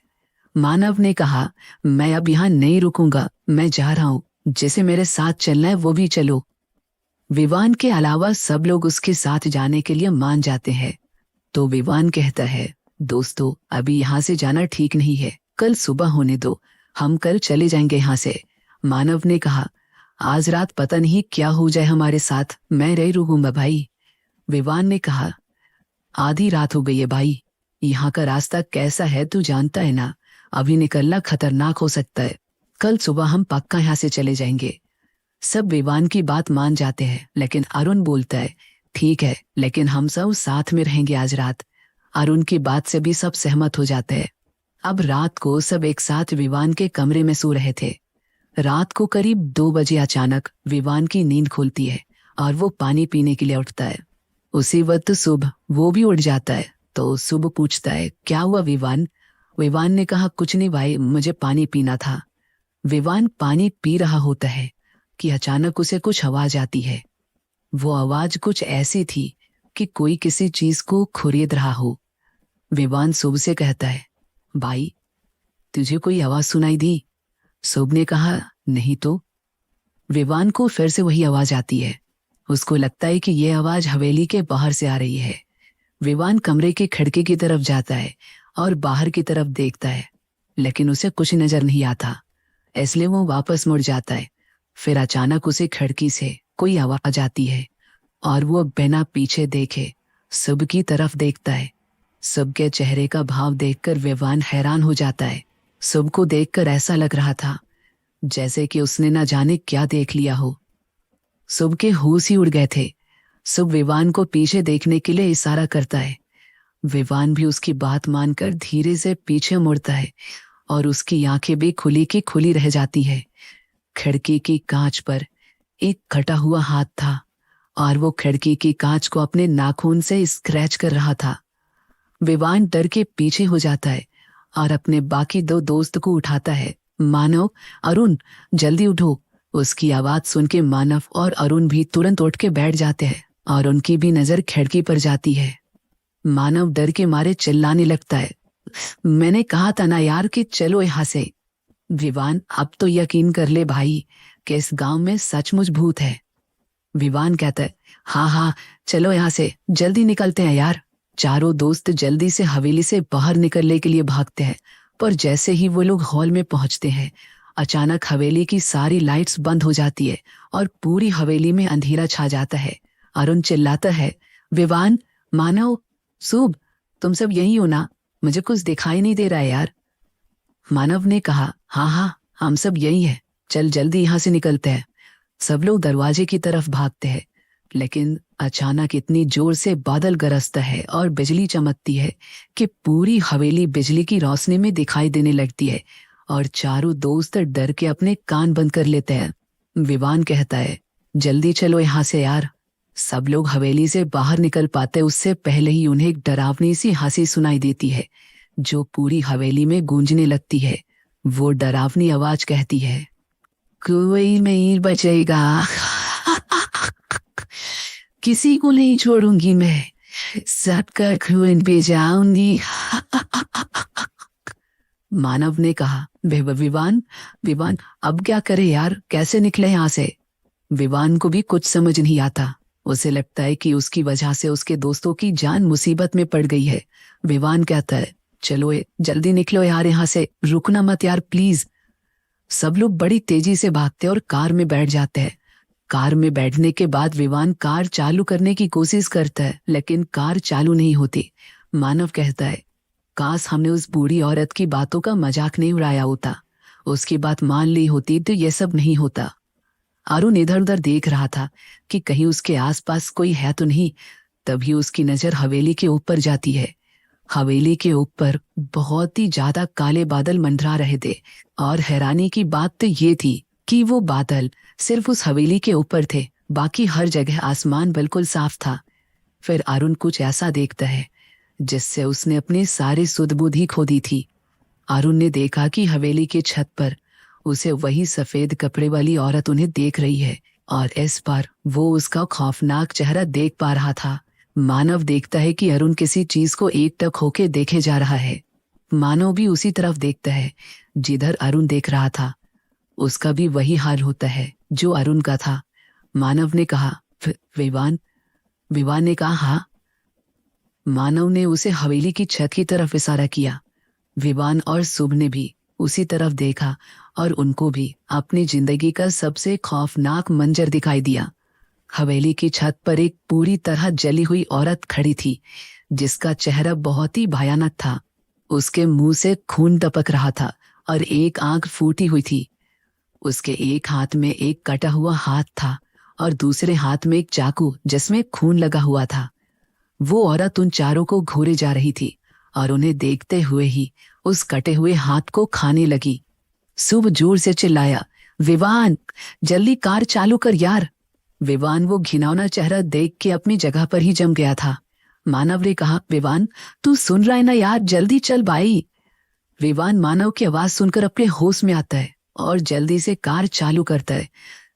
मानव ने कहा, मैं अब यहाँ नहीं रुकूंगा, मैं जा रहा हूँ, जिसे मेरे साथ चलना है वो भी चलो। विवान के अलावा सब लोग उसके साथ जाने के लिए मान जाते हैं। तो विवान कहता है, दोस्तों अभी यहाँ से जाना ठीक नहीं है, कल सुबह होने दो, हम कल चले जाएंगे यहाँ से। मानव ने कहा, आज रात पता नहीं क्या हो जाए हमारे साथ, मैं रह रुकूंगा भाई। विवान ने कहा, आधी रात हो गई है भाई, यहाँ का रास्ता कैसा है तू जानता है ना, अभी निकलना खतरनाक हो सकता है, कल सुबह हम पक्का यहाँ से चले जाएंगे। सब विवान की बात मान जाते हैं, लेकिन अरुण बोलता है, ठीक है, लेकिन हम सब साथ में रहेंगे आज रात। अरुण की बात से भी सब सहमत हो जाते हैं। अब रात को सब एक साथ विवान के कमरे में सो रहे थे। रात को करीब 2 बजे अचानक विवान की नींद खुलती है और वो पानी पीने के लिए उठता है। उसी वक्त शुभ वो भी उठ जाता है। तो शुभ पूछता है, क्या हुआ विवान। विवान ने कहा, कुछ नहीं भाई, मुझे पानी पीना था। विवान पानी पी रहा होता है कि अचानक उसे कुछ आवाज आती है। वो आवाज कुछ ऐसी थी कि कोई किसी चीज को खुरेद रहा हो। विवान शुभ से कहता है, भाई तुझे कोई आवाज सुनाई दी। शुभ ने कहा, नहीं तो। विवान को फिर से वही आवाज आती है। उसको लगता है कि ये आवाज हवेली के बाहर से आ रही है। विवान कमरे की खिड़की की तरफ जाता है और बाहर की तरफ देखता है, लेकिन उसे कुछ नजर नहीं आता, इसलिए वो वापस मुड़ जाता है। फिर अचानक उसे खिड़की से कोई आवाज आती है और वो बिना पीछे देखे सुब की तरफ देखता है। सुब के चेहरे का भाव देखकर विवान हैरान हो जाता है। सुब को देखकर ऐसा लग रहा था जैसे कि उसने न जाने क्या देख लिया हो। सुब के होश ही उड़ गए थे। सुब विवान को पीछे देखने के लिए इशारा करता है। विवान भी उसकी बात मानकर धीरे से पीछे मुड़ता है और उसकी आंखें भी खुली की खुली रह जाती है। खिड़की की कांच पर एक कटा हुआ हाथ था और वो खिड़की की कांच को अपने नाखून से स्क्रैच कर रहा था। विवान डर के पीछे हो जाता है और अपने बाकी दो दोस्त को उठाता है। मानव, अरुण, जल्दी उठो। उसकी आवाज सुन के मानव और अरुण भी तुरंत उठ के बैठ जाते हैं और उनकी भी नजर खिड़की पर जाती है। मानव डर के मारे चिल्लाने लगता है, मैंने कहा था ना यार कि चलो यहाँ से। विवान, अब तो यकीन कर ले भाई कि इस गांव में सचमुच भूत है। विवान कहता है, हाँ हाँ चलो यहाँ से, जल्दी निकलते हैं यार। चारों दोस्त जल्दी से हवेली से बाहर निकलने के लिए भागते हैं, पर जैसे ही वो लोग हॉल में पहुंचते हैं अचानक हवेली की सारी लाइट्स बंद हो जाती है और पूरी हवेली में अंधेरा छा जाता है। अरुण चिल्लाता है, विवान, मानव, शुभ, तुम सब यही हो ना? मुझे कुछ दिखाई नहीं दे रहा है यार। मानव ने कहा, हाँ हाँ हम सब यही है, चल जल्दी यहाँ से निकलते हैं। सब लोग दरवाजे की तरफ भागते हैं, लेकिन अचानक इतनी जोर से बादल गरजता है और बिजली चमकती है कि पूरी हवेली बिजली की रोशनी में दिखाई देने लगती है और चारों दोस्त डर के अपने कान बंद कर लेते हैं। विवान कहता है, जल्दी चलो यहाँ से यार। सब लोग हवेली से बाहर निकल पाते उससे पहले ही उन्हें एक डरावनी सी हंसी सुनाई देती है जो पूरी हवेली में गूंजने लगती है। वो डरावनी आवाज कहती है, कोई नहीं बचेगा, किसी को नहीं छोड़ूंगी मैं, सबका खून पे जाऊंगी। मानव ने कहा, विवान, विवान अब क्या करे यार, कैसे निकले यहाँ से? विवान को भी कुछ समझ नहीं आता। उसे लगता है कि उसकी वजह से उसके दोस्तों की जान मुसीबत में पड़ गई है। विवान कहता है, चलो जल्दी निकलो यार यहाँ से, रुकना मत यार प्लीज। सब लोग बड़ी तेजी से भागते और कार में बैठ जाते हैं। कार में बैठने के बाद विवान कार चालू करने की कोशिश करता है, लेकिन कार चालू नहीं होती। मानव कहता है, काश हमने उस बूढ़ी औरत की बातों का मजाक नहीं उड़ाया होता, उसकी बात मान ली होती तो ये सब नहीं होता। अरुण इधर उधर देख रहा था कि कहीं उसके आसपास कोई है तो नहीं। तभी उसकी नजर हवेली के ऊपर जाती है। हवेली के ऊपर बहुत ही ज्यादा काले बादल मंडरा रहे थे और हैरानी की बात तो ये थी कि वो बादल सिर्फ उस हवेली के ऊपर थे, बाकी हर जगह आसमान बिल्कुल साफ था। फिर अरुण कुछ ऐसा देखता है जिससे उसने अपनी सारी सुध-बुद्धि खो दी थी। अरुण ने देखा कि हवेली के छत पर उसे वही सफेद कपड़े वाली औरत उन्हें देख रही है और इस बार वो उसका खौफनाक चेहरा देख पा रहा था। मानव देखता है कि अरुण किसी चीज को एकटक होके देखे जा रहा है। मानव भी उसी तरफ देखता है जिधर अरुण देख रहा था। उसका भी वही हाल होता है जो अरुण का था। मानव ने कहा, विवान? विवान ने कहा, हाँ। मानव ने उसे हवेली की छत की तरफ इशारा किया। विवान और शुभ ने भी उसी तरफ देखा और उनको भी अपनी जिंदगी का सबसे खौफनाक मंजर दिखाई दिया। हवेली की छत पर एक पूरी तरह जली हुई औरत खड़ी थी जिसका चेहरा बहुत ही भयानक था। उसके मुंह से खून टपक रहा था और एक आंख फूटी हुई थी। उसके एक हाथ में एक कटा हुआ हाथ था और दूसरे हाथ में एक चाकू जिसमें खून लगा हुआ था। वो औरत उन चारों को घूरे जा रही थी और उन्हें देखते हुए ही उस कटे हुए हाथ को खाने लगी। शुभ जोर से चिल्लाया, विवान, जल्दी कार चालू कर यार। विवान वो घिनौना चेहरा देख के अपनी जगह पर ही जम गया था। मानव ने कहा, विवान तू सुन रहा है ना यार, जल्दी चल भाई। विवान मानव की आवाज सुनकर अपने होश में आता है और जल्दी से कार चालू करता है,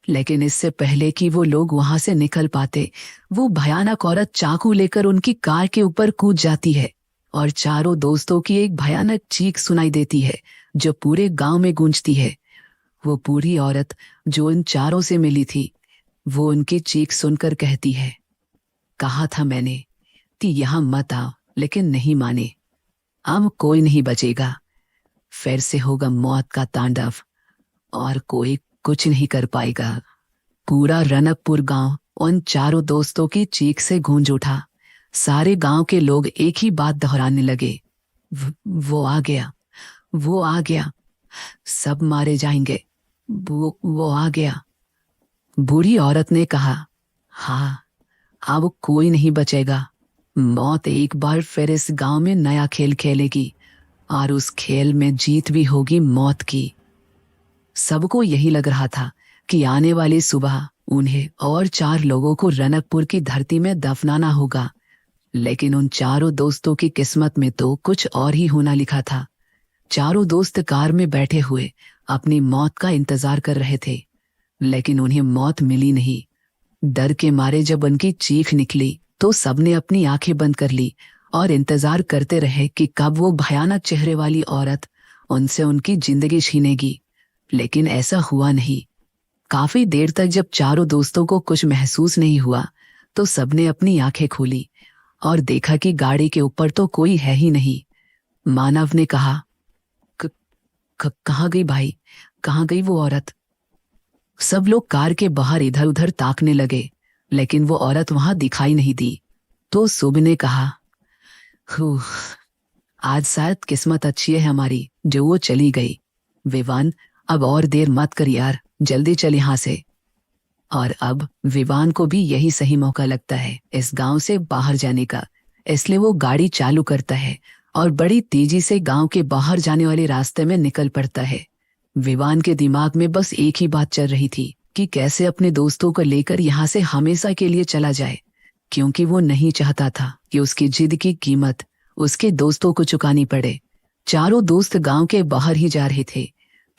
लेकिन इससे पहले कि वो लोग वहां से निकल पाते वो भयानक औरत चाकू लेकर उनकी कार के ऊपर कूद जाती है और चारों दोस्तों की एक भयानक चीख सुनाई देती है जो पूरे गांव में गूंजती है। वो बूढ़ी औरत जो इन चारों से मिली थी वो उनकी चीख सुनकर कहती है, कहा था मैंने, कि यहाँ मत आओ, लेकिन नहीं माने। अब कोई नहीं बचेगा, फिर से होगा मौत का तांडव और कोई कुछ नहीं कर पाएगा। पूरा रनकपुर गांव उन चारों दोस्तों की चीख से गूंज उठा। सारे गांव के लोग एक ही बात दोहराने लगे, वो आ गया, वो आ गया, सब मारे जाएंगे, वो आ गया। बूढ़ी औरत ने कहा, हाँ, अब कोई नहीं बचेगा। मौत एक बार फिर इस गांव में नया खेल खेलेगी और उस खेल में जीत भी होगी मौत की। सबको यही लग रहा था कि आने वाली सुबह उन्हें और 4 लोगों को रनकपुर की धरती में दफनाना होगा, लेकिन उन चारों दोस्तों की किस्मत में तो कुछ और ही होना लिखा था। चारों दोस्त कार में बैठे हुए अपनी मौत का इंतजार कर रहे थे, लेकिन उन्हें मौत मिली नहीं। डर के मारे जब उनकी चीख निकली तो सबने अपनी आंखें बंद कर ली और इंतजार करते रहे कि कब वो भयानक चेहरे वाली औरत उनसे उनकी जिंदगी छीनेगी, लेकिन ऐसा हुआ नहीं। काफी देर तक जब चारों दोस्तों को कुछ महसूस नहीं हुआ तो सबने अपनी आंखें खोली और देखा कि गाड़ी के ऊपर तो कोई है ही नहीं। मानव ने कहा, कहाँ गई भाई, कहाँ गई वो औरत? सब लोग कार के बाहर इधर उधर ताकने लगे, लेकिन वो औरत वहां दिखाई नहीं दी। तो सुब ने कहा, आज शायद किस्मत अच्छी है हमारी जो वो चली गई। विवान, अब और देर मत कर यार, जल्दी चल यहाँ से। और अब विवान को भी यही सही मौका लगता है इस गांव से बाहर जाने का, इसलिए वो गाड़ी चालू करता है और बड़ी तेजी से गांव के बाहर जाने वाले रास्ते में निकल पड़ता है। विवान के दिमाग में बस एक ही बात चल रही थी कि कैसे अपने दोस्तों को लेकर यहाँ से हमेशा के लिए चला जाए, क्योंकि वो नहीं चाहता था कि उसकी जिद की कीमत उसके दोस्तों को चुकानी पड़े। चारों दोस्त गांव के बाहर ही जा रहे थे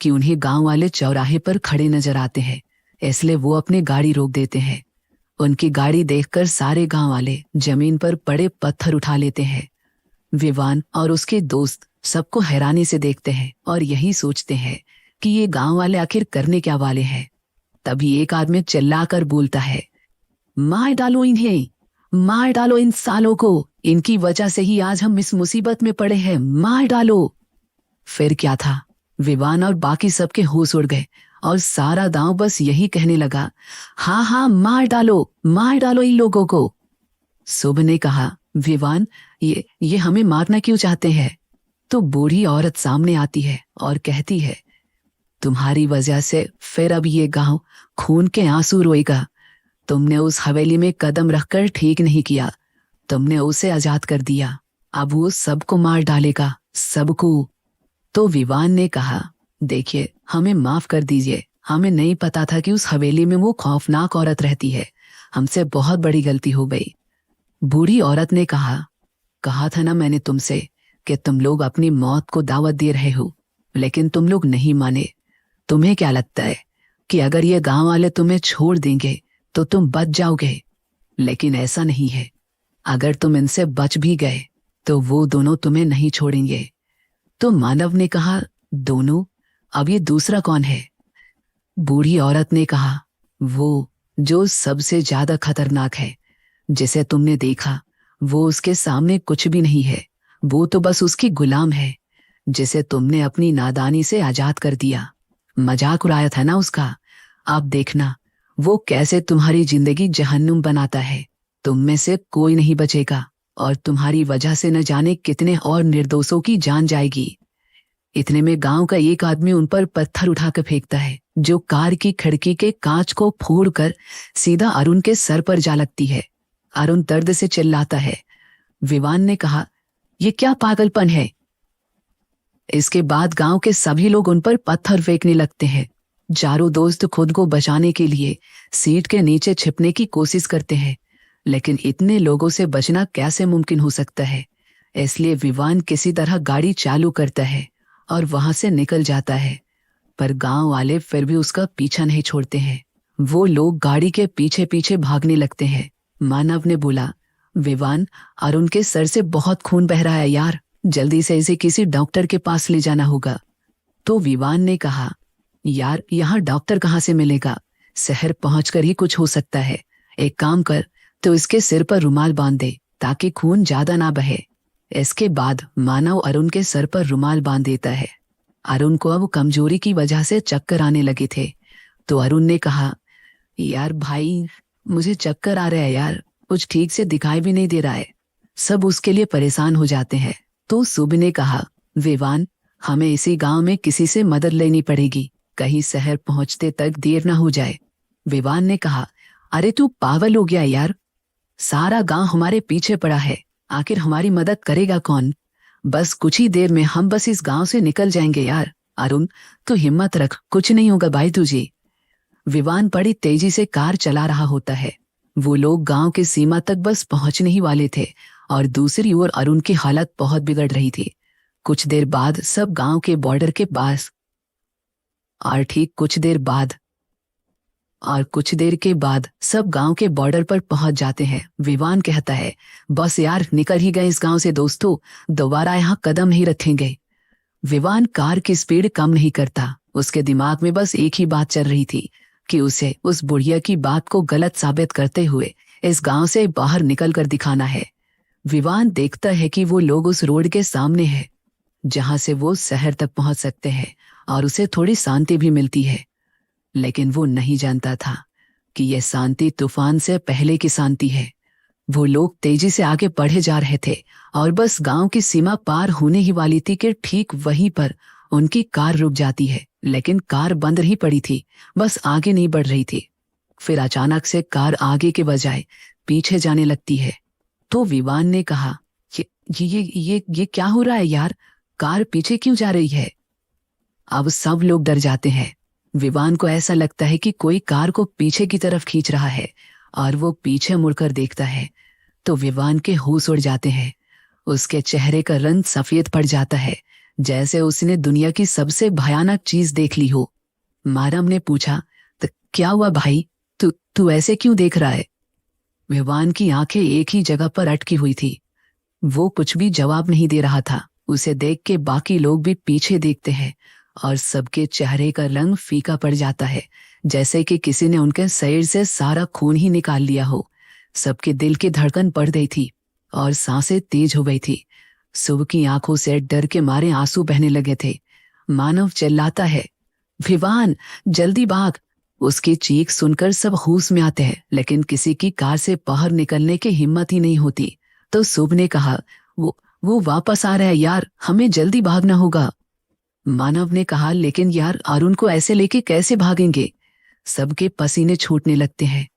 कि उन्हें गांव वाले चौराहे पर खड़े नजर आते हैं, इसलिए वो अपनी गाड़ी रोक देते हैं। उनकी गाड़ी देखकर सारे गांव वाले जमीन पर पड़े पत्थर उठा लेते हैं। विवान और उसके दोस्त सबको हैरानी से देखते हैं और यही सोचते हैं कि ये गांव वाले आखिर करने क्या वाले हैं। तभी एक आदमी चिल्लाकर बोलता है, मार डालो इन्हें, मार डालो इन सालों को, इनकी वजह से ही आज हम इस मुसीबत में पड़े हैं, मार डालो। फिर क्या था, विवान और बाकी सबके होश उड़ गए और सारा गांव बस यही कहने लगा, हाँ हाँ, मार डालो इन लोगों को। सुब ने कहा, विवान, ये हमें मारना क्यों चाहते हैं? तो बूढ़ी औरत सामने आती है और कहती है, तुम्हारी वजह से फिर अब ये गांव खून के आंसू रोएगा। तुमने उस हवेली में कदम रखकर ठीक नहीं किया, तुमने उसे आजाद कर दिया, अब वो सबको मार डालेगा, सबको। तो विवान ने कहा, देखिए, हमें माफ कर दीजिए, हमें नहीं पता था कि उस हवेली में वो खौफनाक औरत रहती है, हमसे बहुत बड़ी गलती हो गई। बूढ़ी औरत ने कहा था ना मैंने तुमसे कि तुम लोग अपनी मौत को दावत दे रहे हो, लेकिन तुम लोग नहीं माने। तुम्हें क्या लगता है कि अगर ये गांव वाले तुम्हें छोड़ देंगे तो तुम बच जाओगे? लेकिन ऐसा नहीं है, अगर तुम इनसे बच भी गए तो वो दोनों तुम्हें नहीं छोड़ेंगे। तो मानव ने कहा, दोनों? अब ये दूसरा कौन है? बूढ़ी औरत ने कहा, वो जो सबसे ज्यादा खतरनाक है, जिसे तुमने देखा, वो उसके सामने कुछ भी नहीं है, वो तो बस उसकी गुलाम है, जिसे तुमने अपनी नादानी से आजाद कर दिया। मजाक उड़ाया था ना उसका, अब देखना वो कैसे तुम्हारी जिंदगी जहन्नुम बनाता है। तुम में से कोई नहीं बचेगा और तुम्हारी वजह से न जाने कितने और निर्दोषों की जान जाएगी। इतने में गांव का एक आदमी उन पर पत्थर उठाकर फेंकता है, जो कार की खिड़की के कांच को फोड़कर सीधा अरुण के सर पर जा लगती है। अरुण दर्द से चिल्लाता है। विवान ने कहा, ये क्या पागलपन है? इसके बाद गांव के सभी लोग उन पर पत्थर फेंकने लगते हैं। चारों दोस्त खुद को बचाने के लिए सीट के नीचे छिपने की कोशिश करते हैं, लेकिन इतने लोगों से बचना कैसे मुमकिन हो सकता है। इसलिए विवान किसी तरह गाड़ी चालू करता है और वहां से निकल जाता है, पर गांव वाले फिर भी उसका पीछा नहीं छोड़ते हैं। वो लोग गाड़ी के पीछे पीछे भागने लगते हैं। मानव ने बोला, विवान, अरुण के सर से बहुत खून बह रहा है यार, जल्दी से इसे किसी डॉक्टर के पास ले जाना होगा। तो विवान ने कहा, यार, यहाँ डॉक्टर कहाँ से मिलेगा? शहर पहुंचकर ही कुछ हो सकता है। एक काम कर, तो इसके सिर पर रुमाल बांध दे, ताकि खून ज्यादा ना बहे। इसके बाद मानव अरुण के सर पर रुमाल बांध देता है। अरुण को अब कमजोरी की वजह से चक्कर आने लगे थे, तो अरुण ने कहा, यार भाई, मुझे चक्कर आ रहा है यार, कुछ ठीक से दिखाई भी नहीं दे रहा है। सब उसके लिए परेशान हो जाते हैं। तो शुभ ने कहा, विवान, हमें इसी गांव में किसी से मदद लेनी पड़ेगी, कहीं शहर पहुंचते तक देर ना हो जाए। विवान ने कहा, अरे तू पागल हो गया यार, सारा गांव हमारे पीछे पड़ा है, आखिर हमारी मदद करेगा कौन? बस कुछ ही देर में हम बस इस गांव से निकल जाएंगे यार। अरुण, तो हिम्मत रख, कुछ नहीं होगा भाई तुझे। विवान बड़ी तेजी से कार चला रहा होता है। वो लोग गांव के सीमा तक बस पहुंचने ही वाले थे और दूसरी ओर अरुण की हालत बहुत बिगड़ रही थी। कुछ देर बाद सब गांव के बॉर्डर के पास और कुछ देर के बाद सब गांव के बॉर्डर पर पहुंच जाते हैं। विवान कहता है, बस यार, निकल ही गए इस गांव से दोस्तों, दोबारा यहाँ कदम नहीं रखेंगे। विवान कार की स्पीड कम नहीं करता। उसके दिमाग में बस एक ही बात चल रही थी कि उसे उस बुढ़िया की बात को गलत साबित करते हुए इस गांव से बाहर निकल कर दिखाना है। विवान देखता है कि वो लोग उस रोड के सामने है जहां से वो शहर तक पहुंच सकते हैं और उसे थोड़ी शांति भी मिलती है। लेकिन वो नहीं जानता था कि यह शांति तूफान से पहले की शांति है। वो लोग तेजी से आगे बढ़े जा रहे थे और बस गांव की सीमा पार होने ही वाली थी कि ठीक वहीं पर उनकी कार रुक जाती है। लेकिन कार बंद ही पड़ी थी, बस आगे नहीं बढ़ रही थी। फिर अचानक से कार आगे के बजाय पीछे जाने लगती है। तो विवान ने कहा, ये क्या हो रहा है यार, कार पीछे क्यों जा रही है? अब सब लोग डर जाते हैं। विवान को ऐसा लगता है कि कोई कार को पीछे की तरफ खींच रहा है और वो पीछे मुड़कर देखता है तो विवान के होश उड़ जाते हैं। उसके चेहरे का रंग सफेद पड़ जाता है, जैसे उसने दुनिया की सबसे भयानक चीज देख ली हो। मारम ने पूछा, तो क्या हुआ भाई, तू ऐसे क्यों देख रहा है? विवान की आंखें एक ही जगह पर अटकी हुई थी। वो कुछ भी जवाब नहीं दे रहा था। उसे देख के बाकी लोग भी पीछे देखते हैं और सबके चेहरे का रंग फीका पड़ जाता है, जैसे कि किसी ने उनके शरीर से सारा खून ही निकाल लिया हो। सबके दिल की धड़कन बढ़ गई थी और सांसें तेज हो गई थी। शुभ की आंखों से डर के मारे आंसू बहने लगे थे। मानव चिल्लाता है, विवान, जल्दी भाग। उसकी चीख सुनकर सब होश में आते हैं, लेकिन किसी की कार से बाहर निकलने की हिम्मत ही नहीं होती। तो शुभ ने कहा, वो वापस आ रहा है यार, हमें जल्दी भागना होगा। मानव ने कहा, लेकिन यार, अरुण को ऐसे लेके कैसे भागेंगे? सबके पसीने छूटने लगते हैं।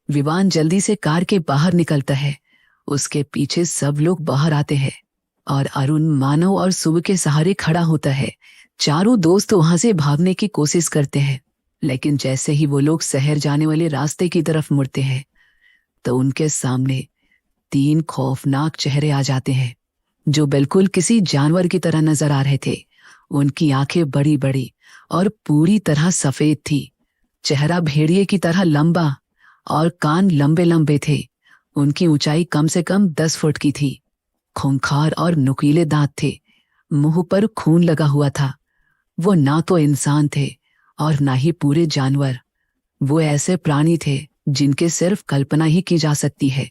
विवान जल्दी से कार के बाहर निकलता है। उसके पीछे सब लोग बाहर आते हैं और अरुण मानव और शुभ के सहारे खड़ा होता है। चारों दोस्त वहां से भागने की कोशिश करते हैं, लेकिन जैसे ही वो लोग शहर जाने वाले रास्ते की तरफ मुड़ते हैं तो उनके सामने 3 खौफनाक चेहरे आ जाते हैं जो बिल्कुल किसी जानवर की तरह नजर आ रहे थे। उनकी आंखें बड़ी बड़ी और पूरी तरह सफेद थी। चेहरा भेड़िए की तरह लंबा और कान लंबे लंबे थे। उनकी ऊंचाई कम से कम 10 फुट की थी। खूंखार और नुकीले दांत थे। मुंह पर खून लगा हुआ था। वो ना तो इंसान थे और ना ही पूरे जानवर। वो ऐसे प्राणी थे जिनके सिर्फ कल्पना ही की जा सकती है।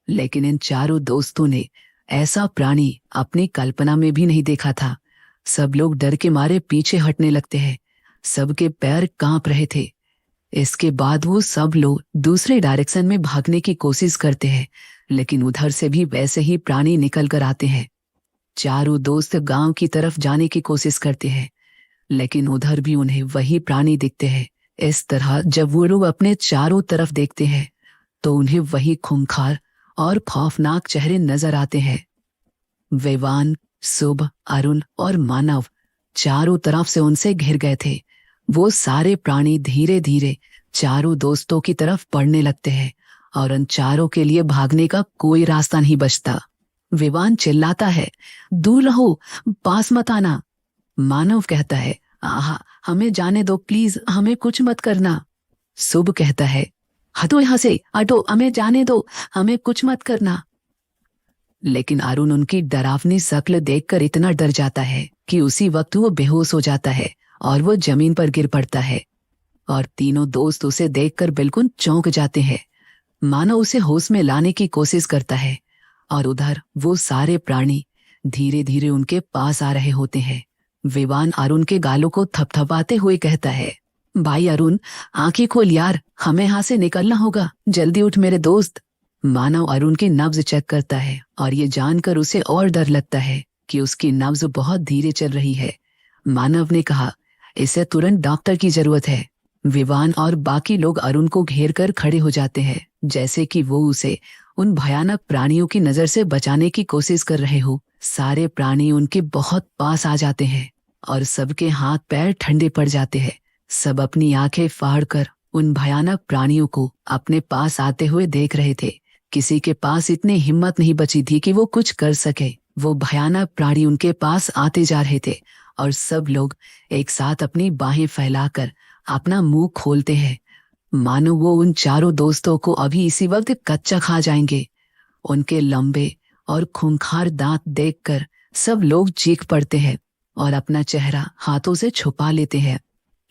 लेकिन इन चारों दोस्तों ने ऐसा प्राणी अपनी कल्पना में भी नहीं देखा था। सब लोग डर के मारे पीछे हटने लगते हैं। सबके पैर कांप रहे थे। इसके बाद वो सब लोग दूसरे डायरेक्शन में भागने की कोशिश करते हैं, लेकिन उधर से भी वैसे ही प्राणी निकल कर आते हैं। चारों दोस्त गांव की तरफ जाने की कोशिश करते हैं, लेकिन उधर भी उन्हें वही प्राणी दिखते हैं। इस तरह जब वो लोग अपने चारों तरफ देखते हैं तो उन्हें वही खूंखार और खौफनाक चेहरे नजर आते हैं। विवान, शुभ, अरुण और मानव चारों तरफ से उनसे घिर गए थे। वो सारे प्राणी धीरे धीरे चारों दोस्तों की तरफ बढ़ने लगते हैं और उन चारों के लिए भागने का कोई रास्ता नहीं बचता। विवान चिल्लाता है, दूर रहो, पास मत आना। मानव कहता है, आहा, हमें जाने दो प्लीज, हमें कुछ मत करना। शुभ कहता है, हटो यहाँ से, हटो, हमें जाने दो, हमें कुछ मत करना। लेकिन अरुण उनकी डरावनी शक्ल देखकर इतना डर जाता है कि उसी वक्त वो बेहोश हो जाता है और वो जमीन पर गिर पड़ता है और तीनों दोस्त उसे देखकर बिल्कुल चौंक जाते हैं। मानव उसे होश में लाने की कोशिश करता है और उधर वो सारे प्राणी धीरे धीरे उनके पास आ रहे होते हैं। विवान अरुण के गालों को थपथपाते हुए कहता है, भाई अरुण, आंखें खोल यार, हमें यहाँ से निकलना होगा, जल्दी उठ मेरे दोस्त। मानव अरुण की नब्ज चेक करता है और ये जानकर उसे और डर लगता है कि उसकी नब्ज बहुत धीरे चल रही है। मानव ने कहा, इसे तुरंत डॉक्टर की जरूरत है। विवान और बाकी लोग अरुण को घेर कर खड़े हो जाते हैं, जैसे कि वो उसे उन भयानक प्राणियों की नजर से बचाने की कोशिश कर रहे हो। सारे प्राणी उनके बहुत पास आ जाते हैं और सबके हाथ पैर ठंडे पड़ जाते हैं। सब अपनी आंखें फाड़कर उन भयानक प्राणियों को अपने पास आते हुए देख रहे थे। किसी के पास इतनी हिम्मत नहीं बची थी कि वो कुछ कर सके। वो भयानक प्राणी उनके पास आते जा रहे थे और सब लोग एक साथ अपनी बाहें फैलाकर अपना मुंह खोलते हैं, मानो वो उन चारों दोस्तों को अभी इसी वक्त कच्चा खा जाएंगे। उनके लंबे और खूंखार दांत देखकर सब लोग चीख पड़ते हैं और अपना चेहरा हाथों से छुपा लेते हैं।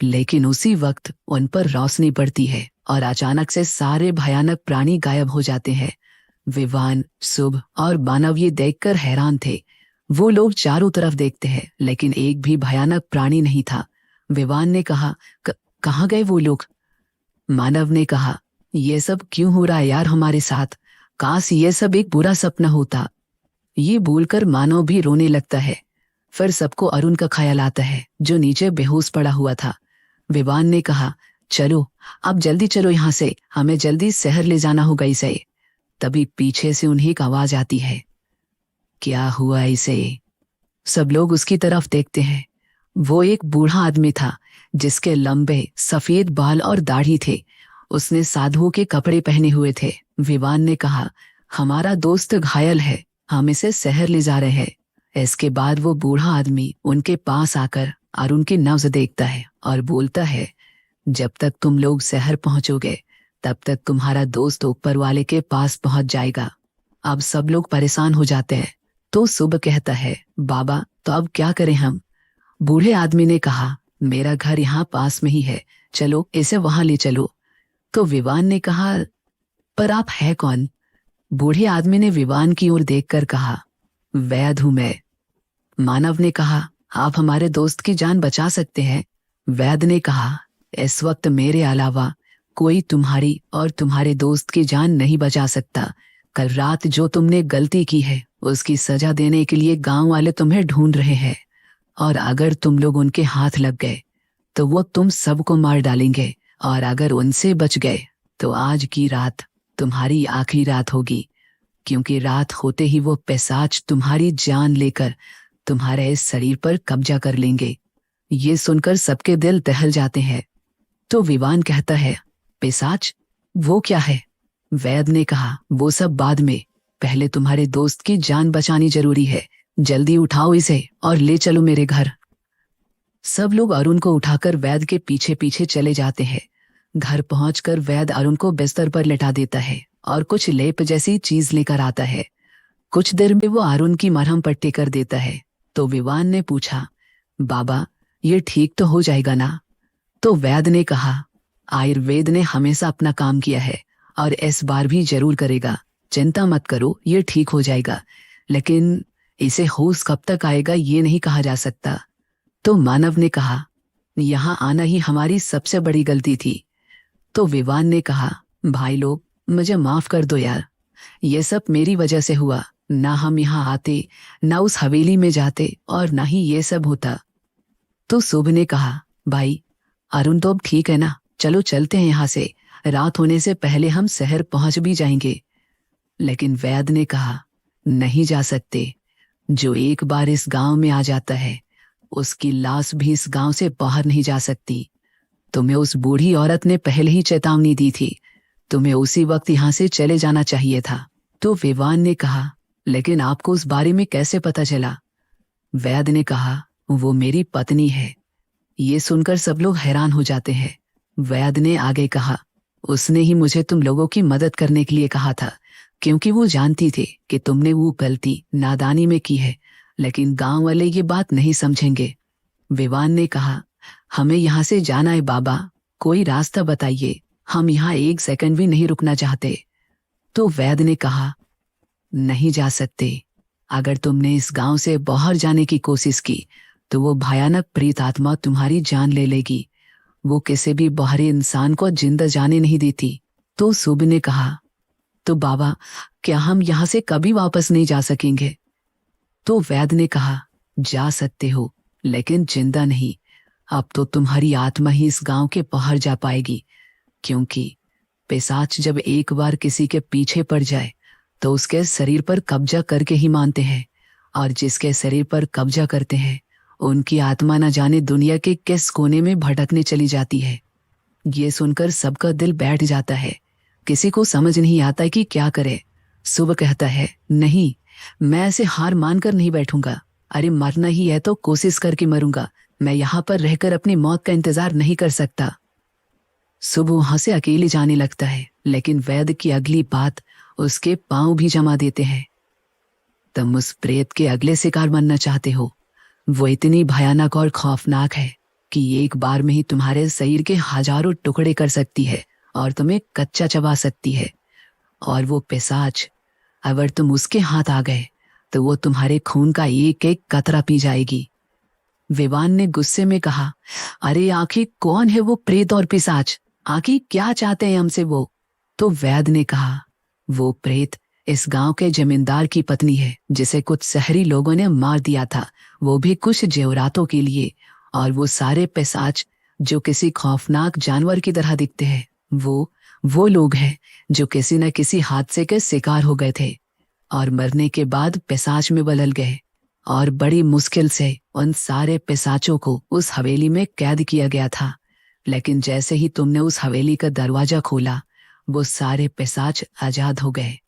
लेकिन उसी वक्त उन पर रोशनी पड़ती है और अचानक से सारे भयानक प्राणी गायब हो जाते हैं। विवान, शुभ और मानव ये देखकर हैरान थे। वो लोग चारों तरफ देखते हैं, लेकिन एक भी भयानक प्राणी नहीं था। विवान ने कहा, कहाँ गए वो लोग? मानव ने कहा, ये सब क्यों हो रहा है यार हमारे साथ? काश ये सब एक बुरा सपना होता। ये बोलकर मानव भी रोने लगता है। फिर सबको अरुण का ख्याल आता है, जो नीचे बेहोश पड़ा हुआ था। विवान ने कहा, चलो अब जल्दी चलो यहाँ से, हमें जल्दी शहर ले जाना होगा इसे। तभी पीछे से उन्हें एक आवाज आती है, क्या हुआ इसे? सब लोग उसकी तरफ देखते हैं। वो एक बूढ़ा आदमी था जिसके लंबे सफेद बाल और दाढ़ी थे। उसने साधुओं के कपड़े पहने हुए थे। विवान ने कहा, हमारा दोस्त घायल है, हम इसे शहर ले जा रहे हैं। इसके बाद वो बूढ़ा आदमी उनके पास आकर अरुण की नब्ज देखता है और बोलता है, जब तक तुम लोग शहर पहुंचोगे तब तक तुम्हारा दोस्त ऊपर वाले के पास पहुंच जाएगा। अब सब लोग परेशान हो जाते हैं। तो शुभ कहता है, बाबा तो अब क्या करें हम? बूढ़े आदमी ने कहा, मेरा घर यहाँ पास में ही है, चलो इसे वहां ले चलो। तो विवान ने कहा, पर आप है कौन? बूढ़े आदमी ने विवान की ओर देखकर कहा, वैद्य हूं मैं। मानव ने कहा, आप हमारे दोस्त की जान बचा सकते हैं। वैद्य ने कहा, इस वक्त मेरे अलावा कोई तुम्हारी और तुम्हारे दोस्त की जान नहीं बचा सकता। कल रात जो तुमने गलती की है उसकी सजा देने के लिए गांव वाले तुम्हें ढूंढ रहे हैं, और अगर तुम लोग उनके हाथ लग गए तो वो तुम सबको मार डालेंगे, और अगर उनसे बच गए तो आज की रात तुम्हारी आखिरी रात होगी, क्योंकि रात होते ही वो पिशाच तुम्हारी जान लेकर तुम्हारे इस शरीर पर कब्जा कर लेंगे। ये सुनकर सबके दिल दहल जाते हैं। तो विवान कहता है, पिशाच वो क्या है? वैद्य ने कहा, वो सब बाद में, पहले तुम्हारे दोस्त की जान बचानी जरूरी है। जल्दी उठाओ इसे और ले चलो मेरे घर। सब लोग अरुण को उठाकर वैद्य के पीछे पीछे चले जाते हैं। घर पहुंचकर वैद्य अरुण को बिस्तर पर लेटा देता है और कुछ लेप जैसी चीज लेकर आता है। कुछ देर में वो अरुण की मरहम पट्टी कर देता है। तो विवान ने पूछा, बाबा ये ठीक तो हो जाएगा ना? तो वैद्य ने कहा, आयुर्वेद ने हमेशा अपना काम किया है और इस बार भी जरूर करेगा, चिंता मत करो, ये ठीक हो जाएगा। लेकिन इसे होश कब तक आएगा ये नहीं कहा जा सकता। तो मानव ने कहा, यहाँ आना ही हमारी सबसे बड़ी गलती थी। तो विवान ने कहा, भाई लोग मुझे माफ कर दो यार, ये सब मेरी वजह से हुआ। ना हम यहाँ आते, ना उस हवेली में जाते, और ना ही ये सब होता। तो शुभ ने कहा, भाई अरुण तो अब ठीक है ना, चलो चलते हैं यहाँ से, रात होने से पहले हम शहर पहुंच भी जाएंगे। लेकिन वैद्य ने कहा, नहीं जा सकते। जो एक बार इस गांव में आ जाता है उसकी लाश भी इस गांव से बाहर नहीं जा सकती। तुम्हें उस बूढ़ी औरत ने पहले ही चेतावनी दी थी, तुम्हें उसी वक्त यहाँ से चले जाना चाहिए था। तो विवान ने कहा, लेकिन आपको उस बारे में कैसे पता चला? वैद्य ने कहा, वो मेरी पत्नी है। ये सुनकर सब लोग हैरान हो जाते हैं। वैद्य ने आगे कहा, उसने ही मुझे तुम लोगों की मदद करने के लिए कहा था, क्योंकि वो जानती थी कि तुमने वो गलती नादानी में की है, लेकिन गांव वाले ये बात नहीं समझेंगे। विवान ने कहा, हमें यहाँ से जाना है बाबा, कोई रास्ता बताइए, हम यहाँ एक सेकंड भी नहीं रुकना चाहते। तो वैद्य ने कहा, नहीं जा सकते। अगर तुमने इस गांव से बाहर जाने की कोशिश की तो वो भयानक प्रेत आत्मा तुम्हारी जान ले लेगी। वो किसी भी बाहरी इंसान को जिंदा जाने नहीं देती। तो सुब ने कहा, तो बाबा, क्या हम यहाँ से कभी वापस नहीं जा सकेंगे? तो वैद्य ने कहा, जा सकते हो, लेकिन जिंदा नहीं। अब तो तुम्हारी आत्मा ही इस गांव के बाहर जा पाएगी, क्योंकि पिशाच जब एक बार किसी के पीछे पड़ जाए तो उसके शरीर पर कब्जा करके ही मानते हैं, और जिसके शरीर पर कब्जा करते हैं उनकी आत्मा न जाने दुनिया के किस कोने में भटकने चली जाती है। ये सुनकर सबका दिल बैठ जाता है। किसी को समझ नहीं आता कि क्या करे। सुबह कहता है, नहीं, मैं ऐसे हार मानकर नहीं बैठूंगा। अरे मरना ही है तो कोशिश करके मरूंगा। मैं यहाँ पर रहकर अपनी मौत का इंतजार नहीं कर सकता। सुबह वहां से अकेले जाने लगता है, लेकिन वैद्य की अगली बात उसके पांव भी जमा देते हैं। तुम उस प्रेत के अगले शिकार बनना चाहते हो। वो इतनी भयानक और खौफनाक है कि एक बार में ही तुम्हारे शरीर के हजारों टुकड़े कर सकती है और तुम्हें कच्चा चबा सकती है। और वो पिशाच, अगर तुम उसके हाथ आ गए तो वो तुम्हारे खून का एक एक कतरा पी जाएगी। विवान ने गुस्से में कहा, अरे आखिर कौन है वो प्रेत और पिशाच? आखिर क्या चाहते हैं हमसे वो? तो वैद्य ने कहा, वो प्रेत इस गांव के जमींदार की पत्नी है, जिसे कुछ शहरी लोगों ने मार दिया था, वो भी कुछ जेवरातों के लिए। और वो सारे पिशाच जो किसी खौफनाक जानवर की तरह दिखते हैं, वो लोग हैं जो किसी न किसी हादसे के शिकार हो गए थे और मरने के बाद पिशाच में बदल गए। और बड़ी मुश्किल से उन सारे पिशाचों को उस हवेली में कैद किया गया था। लेकिन जैसे ही तुमने उस हवेली का दरवाजा खोला, वो सारे पिशाच आजाद हो गए।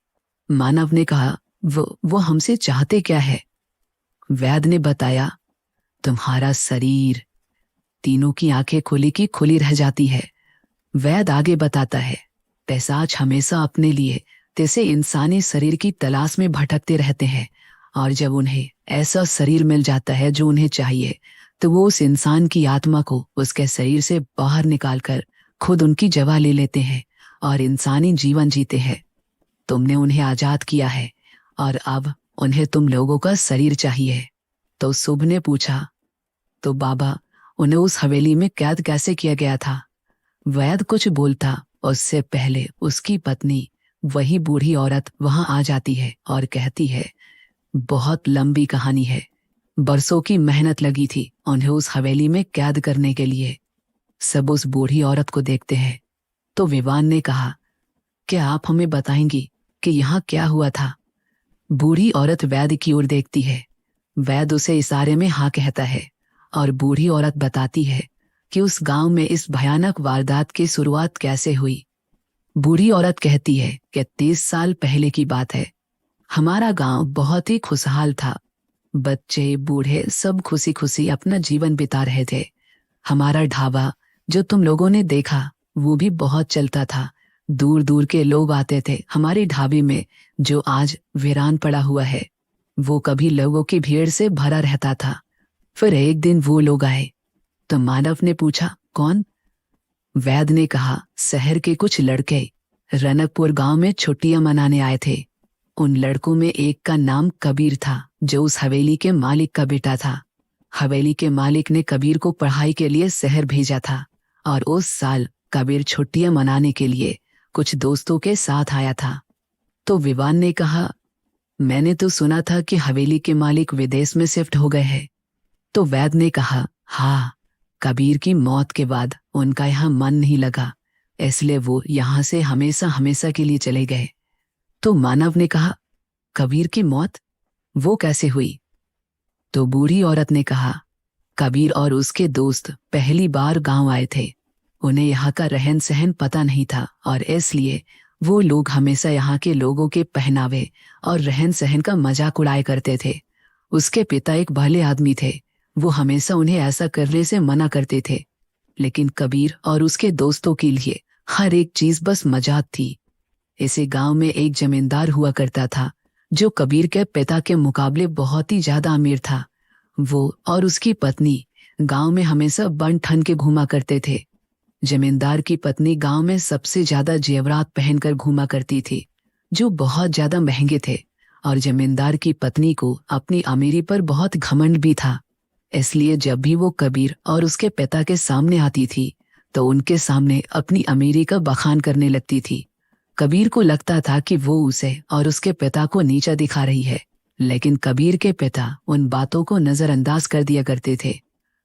मानव ने कहा, वो हमसे चाहते क्या है? वैद्य ने बताया, तुम्हारा शरीर। तीनों की आंखें खुली की खुली रह जाती है। वैद्य आगे बताता है, पिशाच हमेशा अपने लिए जैसे इंसानी शरीर की तलाश में भटकते रहते हैं, और जब उन्हें ऐसा शरीर मिल जाता है जो उन्हें चाहिए, तो वो उस इंसान की आत्मा को उसके शरीर से बाहर निकालकर खुद उनकी जगह ले लेते हैं और इंसानी जीवन जीते हैं। तुमने उन्हें आजाद किया है और अब उन्हें तुम लोगों का शरीर चाहिए। तो शुभ ने पूछा, तो बाबा, उन्हें उस हवेली में कैद कैसे किया गया था? वैद्य कुछ बोलता उससे पहले उसकी पत्नी, वही बूढ़ी औरत, वहां आ जाती है और कहती है, बहुत लंबी कहानी है। बरसों की मेहनत लगी थी उन्हें उस हवेली में कैद करने के लिए। सब उस बूढ़ी औरत को देखते हैं। तो विवान ने कहा, क्या आप हमें बताएंगी कि यहाँ क्या हुआ था? बूढ़ी औरत वैद्य की ओर देखती है। वैद्य उसे इशारे में हाँ कहता है और बूढ़ी औरत बताती है कि उस गांव में इस भयानक वारदात की शुरुआत कैसे हुई। बूढ़ी औरत कहती है कि 30 साल पहले की बात है। हमारा गांव बहुत ही खुशहाल था। बच्चे बूढ़े सब खुशी खुशी अपना जीवन बिता रहे थे। हमारा ढाबा जो तुम लोगों ने देखा, वो भी बहुत चलता था। दूर दूर के लोग आते थे हमारे ढाबे में, जो आज वीरान पड़ा हुआ है। वो कभी लोगों की भीड़ से भरा रहता था। फिर एक दिन वो लोग आए। तो मानव ने पूछा, कौन? वैद्य ने कहा, शहर के कुछ लड़के रनकपुर गांव में छुट्टियां मनाने आए थे। उन लड़कों में एक का नाम कबीर था, जो उस हवेली के मालिक का बेटा था। हवेली के मालिक ने कबीर को पढ़ाई के लिए शहर भेजा था, और उस साल कबीर छुट्टियां मनाने के लिए कुछ दोस्तों के साथ आया था। तो विवान ने कहा, मैंने तो सुना था कि हवेली के मालिक विदेश में शिफ्ट हो गए हैं। तो वैद्य ने कहा, हाँ, कबीर की मौत के बाद उनका यहाँ मन नहीं लगा, इसलिए वो यहाँ से हमेशा हमेशा के लिए चले गए। तो मानव ने कहा, कबीर की मौत, वो कैसे हुई? तो बूढ़ी औरत ने कहा, कबीर और उसके दोस्त पहली बार गांव आए थे। उन्हें यहाँ का रहन सहन पता नहीं था, और इसलिए वो लोग हमेशा यहाँ के लोगों के पहनावे और रहन सहन का मजाक उड़ाया करते थे। उसके पिता एक भले आदमी थे। वो हमेशा उन्हें ऐसा करने से मना करते थे, लेकिन कबीर और उसके दोस्तों के लिए हर एक चीज बस मजाक थी। इसे गांव में एक जमींदार हुआ करता था, जो कबीर के पिता के मुकाबले बहुत ही ज्यादा अमीर था। वो और उसकी पत्नी गांव में हमेशा बन ठन के घूमा करते थे। जमींदार की पत्नी गांव में सबसे ज्यादा जेवरात पहनकर घूमा करती थी, जो बहुत ज्यादा महंगे थे, और जमींदार की पत्नी को अपनी अमीरी पर बहुत घमंड भी था। इसलिए जब भी वो कबीर और उसके पिता के सामने आती थी तो उनके सामने अपनी अमीरी का बखान करने लगती थी। कबीर को लगता था कि वो उसे और उसके पिता को नीचा दिखा रही है, लेकिन कबीर के पिता उन बातों को नजरअंदाज कर दिया करते थे।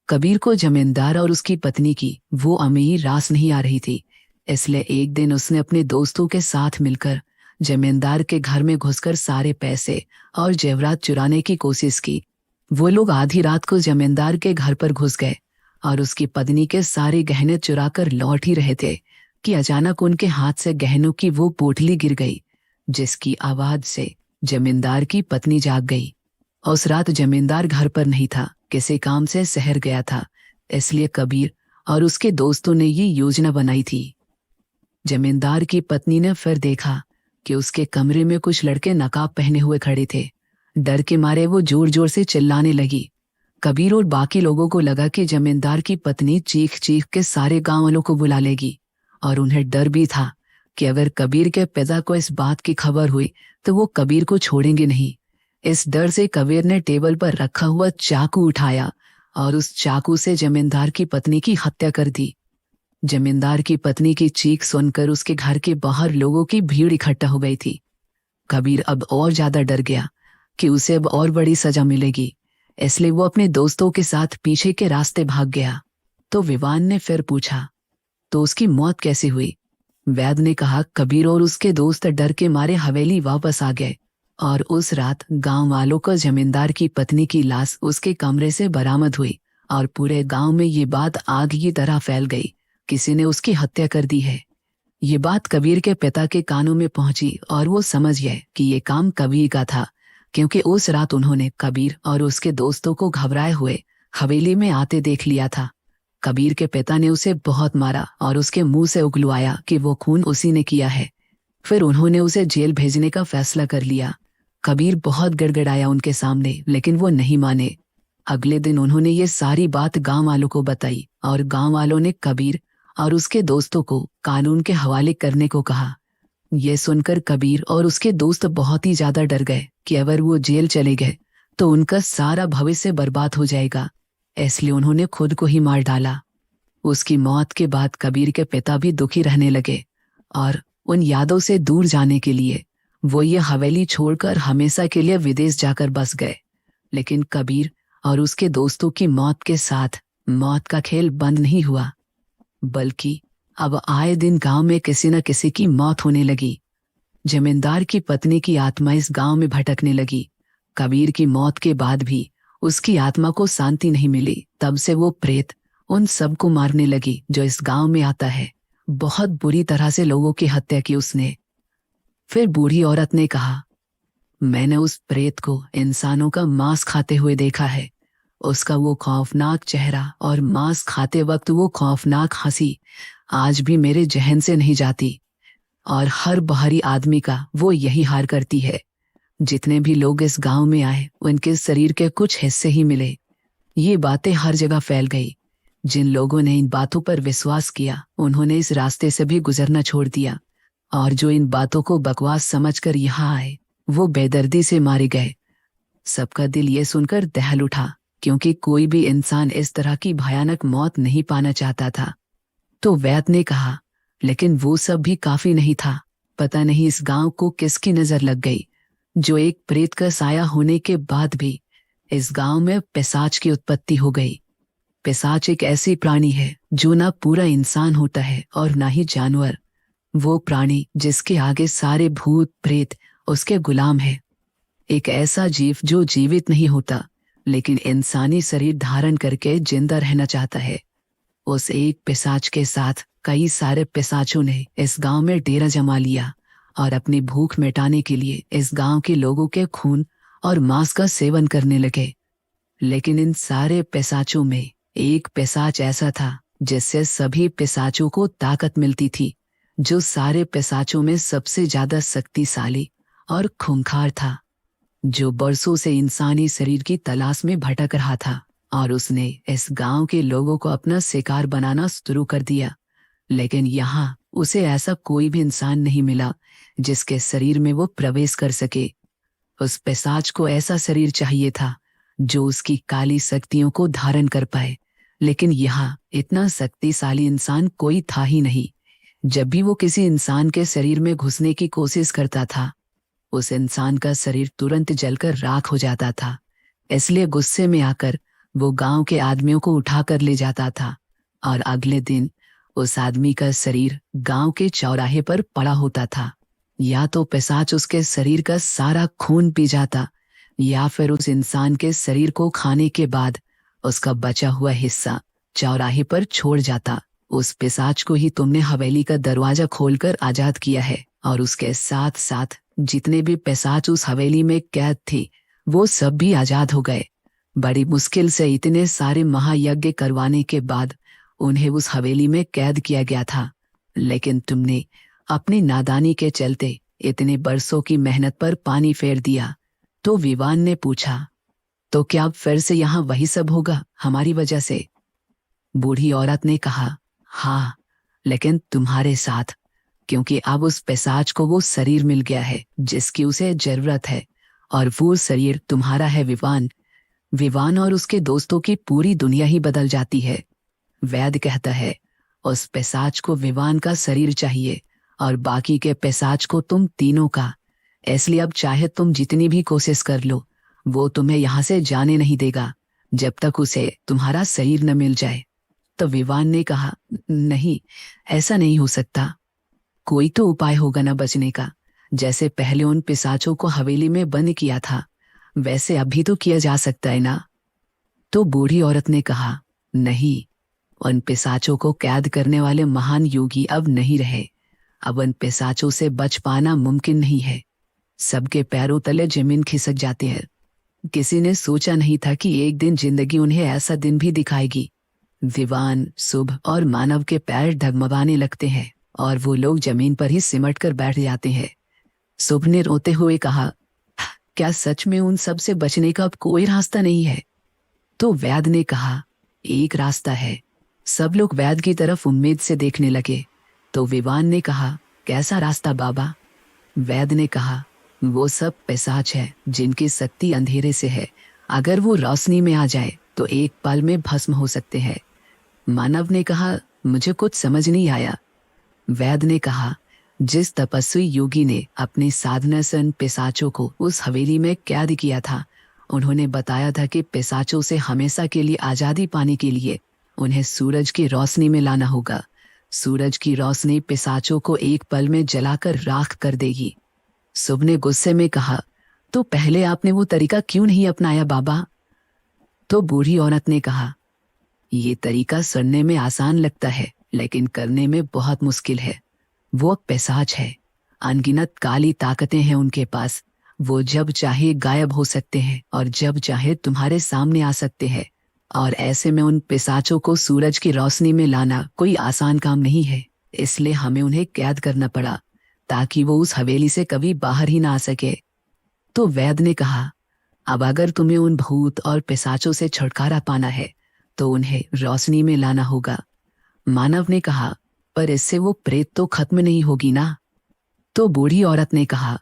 कबीर को जमींदार और उसकी पत्नी की वो अमीरी रास नहीं आ रही थी, इसलिए एक दिन उसने अपने दोस्तों के साथ मिलकर जमींदार के घर में घुसकर सारे पैसे और जेवरात चुराने की कोशिश की। वो लोग आधी रात को जमींदार के घर पर घुस गए और उसकी पत्नी के सारे गहने चुराकर लौट ही रहे थे कि अचानक उनके हाथ से गहनों की वो पोटली गिर गई, जिसकी आवाज से जमींदार की पत्नी जाग गई। उस रात जमींदार घर पर नहीं था, किसी काम से शहर गया था, इसलिए कबीर और उसके दोस्तों ने ये योजना बनाई थी। जमींदार की पत्नी ने फिर देखा कि उसके कमरे में कुछ लड़के नकाब पहने हुए खड़े थे। डर के मारे वो जोर जोर से चिल्लाने लगी। कबीर और बाकी लोगों को लगा कि जमींदार की पत्नी चीख चीख के सारे गांव वालों को बुला लेगी, और उन्हें डर भी था कि अगर कबीर के पिता को इस बात की खबर हुई तो वो कबीर को छोड़ेंगे नहीं। इस डर से कबीर ने टेबल पर रखा हुआ चाकू उठाया और उस चाकू से जमींदार की पत्नी की हत्या कर दी। जमींदार की पत्नी की चीख सुनकर उसके घर के बाहर लोगों की भीड़ इकट्ठा हो गई थी। कबीर अब और ज्यादा डर गया कि उसे अब और बड़ी सजा मिलेगी, इसलिए वो अपने दोस्तों के साथ पीछे के रास्ते भाग गया। तो विवान ने फिर पूछा, तो उसकी मौत कैसे हुई? वैद ने कहा, कबीर और उसके दोस्त डर के मारे हवेली वापस आ गए और उस रात गांव वालों को जमींदार की पत्नी की लाश उसके कमरे से बरामद हुई और पूरे गांव में ये बात आग की तरह फैल गई, किसी ने उसकी हत्या कर दी है। ये बात कबीर के पिता के कानों में पहुंची और वो समझ गए कि ये काम कबीर का था, क्योंकि उस रात उन्होंने कबीर और उसके दोस्तों को घबराए हुए हवेली में आते देख लिया था। कबीर के पिता ने उसे बहुत मारा और उसके मुंह से उगलवाया कि वो खून उसी ने किया है। फिर उन्होंने उसे जेल भेजने का फैसला कर लिया। कबीर बहुत गड़गड़ाया उनके सामने, लेकिन वो नहीं माने। अगले दिन उन्होंने ये सारी बात गांव वालों को बताई और गांव वालों ने कबीर और उसके दोस्तों को कानून के हवाले करने को कहा। ये सुनकर कबीर और उसके दोस्त बहुत ही ज्यादा डर गए कि अगर वो जेल चले गए तो उनका सारा भविष्य बर्बाद हो जाएगा, इसलिए उन्होंने खुद को ही मार डाला। उसकी मौत के बाद कबीर के पिता भी दुखी रहने लगे और उन यादों से दूर जाने के लिए वो ये हवेली छोड़कर हमेशा के लिए विदेश जाकर बस गए। लेकिन कबीर और उसके दोस्तों की मौत के साथ मौत का खेल बंद नहीं हुआ, बल्कि अब आए दिन गांव में किसी न किसी की मौत होने लगी। जमींदार की पत्नी की आत्मा इस गांव में भटकने लगी। कबीर की मौत के बाद भी उसकी आत्मा को शांति नहीं मिली। तब से वो प्रेत उन सबको मारने लगी जो इस गांव में आता है। बहुत बुरी तरह से लोगों की हत्या की उसने। फिर बूढ़ी औरत ने कहा, मैंने उस प्रेत को इंसानों का मांस खाते हुए देखा है। उसका वो खौफनाक चेहरा और मांस खाते वक्त वो खौफनाक हंसी आज भी मेरे जहन से नहीं जाती, और हर बाहरी आदमी का वो यही हार करती है। जितने भी लोग इस गांव में आए उनके शरीर के कुछ हिस्से ही मिले। ये बातें हर जगह फैल गई। जिन लोगों ने इन बातों पर विश्वास किया उन्होंने इस रास्ते से भी गुजरना छोड़ दिया, और जो इन बातों को बकवास समझकर यहाँ आए वो बेदर्दी से मारे गए। सबका दिल ये सुनकर दहल उठा, क्योंकि कोई भी इंसान इस तरह की भयानक मौत नहीं पाना चाहता था। तो वैद ने कहा, लेकिन वो सब भी काफी नहीं था। पता नहीं इस गांव को किसकी नजर लग गई, जो एक प्रेत का साया होने के बाद भी इस गांव में पिशाच की उत्पत्ति हो गई। पिशाच एक ऐसी प्राणी है जो ना पूरा इंसान होता है और ना ही जानवर। वो प्राणी जिसके आगे सारे भूत प्रेत उसके गुलाम है। एक ऐसा जीव जो जीवित नहीं होता लेकिन इंसानी शरीर धारण करके जिंदा रहना चाहता है। उस एक पिशाच के साथ कई सारे पिशाचों ने इस गांव में डेरा जमा लिया और अपनी भूख मिटाने के लिए इस गांव के लोगों के खून और मांस का सेवन करने लगे। लेकिन इन सारे पिशाचों में एक पिशाच ऐसा था जिससे सभी पिशाचों को ताकत मिलती थी, जो सारे पिशाचों में सबसे ज्यादा शक्तिशाली और खूंखार था, जो बरसों से इंसानी शरीर की तलाश में भटक रहा था। और उसने इस गांव के लोगों को अपना शिकार बनाना शुरू कर दिया। लेकिन यहाँ उसे ऐसा कोई भी इंसान नहीं मिला जिसके शरीर में वो प्रवेश कर सके। उस पिशाच को ऐसा शरीर चाहिए था जो उसकी काली शक्तियों को धारण कर पाए, लेकिन यहाँ इतना शक्तिशाली इंसान कोई था ही नहीं। जब भी वो किसी इंसान के शरीर में घुसने की कोशिश करता था, उस इंसान का शरीर तुरंत जलकर राख हो जाता था। इसलिए गुस्से में आकर वो गांव के आदमियों को उठाकर ले जाता था और अगले दिन उस आदमी का शरीर गांव के चौराहे पर पड़ा होता था। या तो पिशाच उसके शरीर का सारा खून पी जाता, या फिर उस इंसान के शरीर को खाने के बाद उसका बचा हुआ हिस्सा चौराहे पर छोड़ जाता। उस पिशाच को ही तुमने हवेली का दरवाजा खोलकर आजाद किया है, और उसके साथ साथ जितने भी पिशाच उस हवेली में कैद थे वो सब भी आजाद हो गए। बड़ी मुश्किल से इतने सारे महायज्ञ करवाने के बाद उन्हें उस हवेली में कैद किया गया था, लेकिन तुमने अपनी नादानी के चलते इतने बरसों की मेहनत पर पानी फेर दिया। तो विवान ने पूछा, तो क्या अब फिर से यहाँ वही सब होगा हमारी वजह से? बूढ़ी औरत ने कहा, हाँ, लेकिन तुम्हारे साथ, क्योंकि अब उस पिशाच को वो शरीर मिल गया है जिसकी उसे जरूरत है, और वो शरीर तुम्हारा है विवान। विवान और उसके दोस्तों की पूरी दुनिया ही बदल जाती है। वैद्य कहता है उस पिशाच को विवान का शरीर चाहिए और बाकी के पिशाच को तुम तीनों का। इसलिए अब चाहे तुम जितनी भी कोशिश कर लो, वो तुम्हें यहाँ से जाने नहीं देगा जब तक उसे तुम्हारा शरीर न मिल जाए। तो विवान ने कहा, नहीं, ऐसा नहीं हो सकता। कोई तो उपाय होगा ना बचने का। जैसे पहले उन पिशाचों को हवेली में बंद किया था, वैसे अभी तो किया जा सकता है ना। तो बूढ़ी औरत ने कहा, नहीं, उन पिशाचों को कैद करने वाले महान योगी अब नहीं रहे। अब उन पिशाचों से बच पाना मुमकिन नहीं है। सबके पैरों तले जमीन खिसक जाती है। किसी ने सोचा नहीं था कि एक दिन जिंदगी उन्हें ऐसा दिन भी दिखाएगी। विवान, शुभ और मानव के पैर डगमगाने लगते हैं और वो लोग जमीन पर ही सिमट कर बैठ जाते हैं। शुभ ने रोते हुए कहा, क्या सच में उन सब से बचने का अब कोई रास्ता नहीं है? तो वैद्य ने कहा, एक रास्ता है। सब लोग वैद्य की तरफ उम्मीद से देखने लगे। तो विवान ने कहा, कैसा रास्ता बाबा? वैद्य ने कहा, वो सब पिशाच है जिनकी शक्ति अंधेरे से है। अगर वो रोशनी में आ जाए तो एक पल में भस्म हो सकते हैं। मानव ने कहा, मुझे कुछ समझ नहीं आया। वैद्य ने कहा, जिस तपस्वी योगी ने अपनी साधना से उन पिशाचों को उस हवेली में कैद किया था, उन्होंने बताया था कि पिशाचों से हमेशा के लिए आजादी पाने के लिए उन्हें सूरज की रोशनी में लाना होगा। सूरज की रोशनी पिशाचों को एक पल में जलाकर राख कर देगी। शुभ ने गुस्से में कहा, तो पहले आपने वो तरीका क्यों नहीं अपनाया बाबा? तो बूढ़ी औरत ने कहा, ये तरीका सुनने में आसान लगता है लेकिन करने में बहुत मुश्किल है। वो पिशाच है, अनगिनत काली ताकतें हैं उनके पास। वो जब चाहे गायब हो सकते हैं और जब चाहे तुम्हारे सामने आ सकते हैं, और ऐसे में उन पिशाचों को सूरज की रोशनी में लाना कोई आसान काम नहीं है। इसलिए हमें उन्हें कैद करना पड़ा ताकि वो उस हवेली से कभी बाहर ही ना आ सके। तो वैद्य ने कहा, अब अगर तुम्हें उन भूत और पिशाचों से छुटकारा पाना है तो उन्हें रोशनी में लाना होगा। मानव ने कहा, पर इससे वो प्रेत तो खत्म नहीं होगी ना? तो बूढ़ी औरत ने कहा,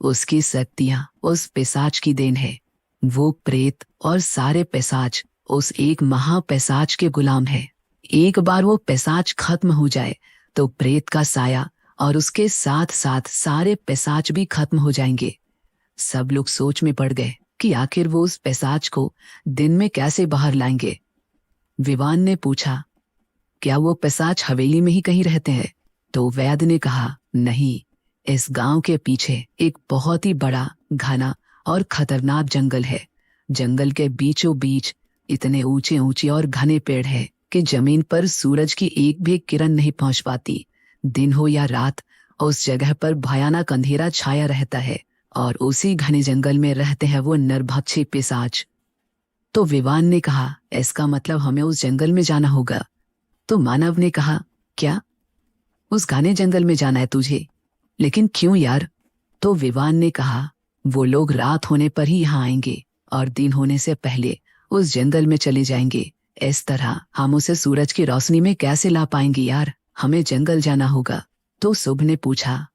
उसकी शक्तियां उस पिशाच की देन है। वो प्रेत और सारे पिशाच उस एक महापिशाच के गुलाम है। एक बार वो पिशाच खत्म हो जाए तो प्रेत का साया और उसके साथ साथ सारे पिशाच भी खत्म हो जाएंगे। सब लोग सोच में पड़ गए कि आखिर वो उस पिशाच को दिन में कैसे बाहर लाएंगे। विवान ने पूछा, क्या वो पिशाच हवेली में ही कहीं रहते हैं? तो वैद्य ने कहा, नहीं, इस गांव के पीछे एक बहुत ही बड़ा, घना और खतरनाक जंगल है। जंगल के बीचों बीच इतने ऊंचे ऊंचे और घने पेड़ हैं कि जमीन पर सूरज की एक भी किरण नहीं पहुंच पाती। दिन हो या रात, उस जगह पर भयानक अंधेरा छाया रहता है और उसी घने जंगल में रहते हैं वो नरभक्षी पिशाच। तो विवान ने कहा, इसका मतलब हमें उस जंगल में जाना होगा। तो मानव ने कहा, क्या उस घने जंगल में जाना है तुझे? लेकिन क्यों यार? तो विवान ने कहा, वो लोग रात होने पर ही यहाँ आएंगे और दिन होने से पहले उस जंगल में चले जाएंगे। इस तरह हम उसे सूरज की रोशनी में कैसे ला पाएंगे यार? हमें जंगल जाना होगा। तो शुभ ने पूछा,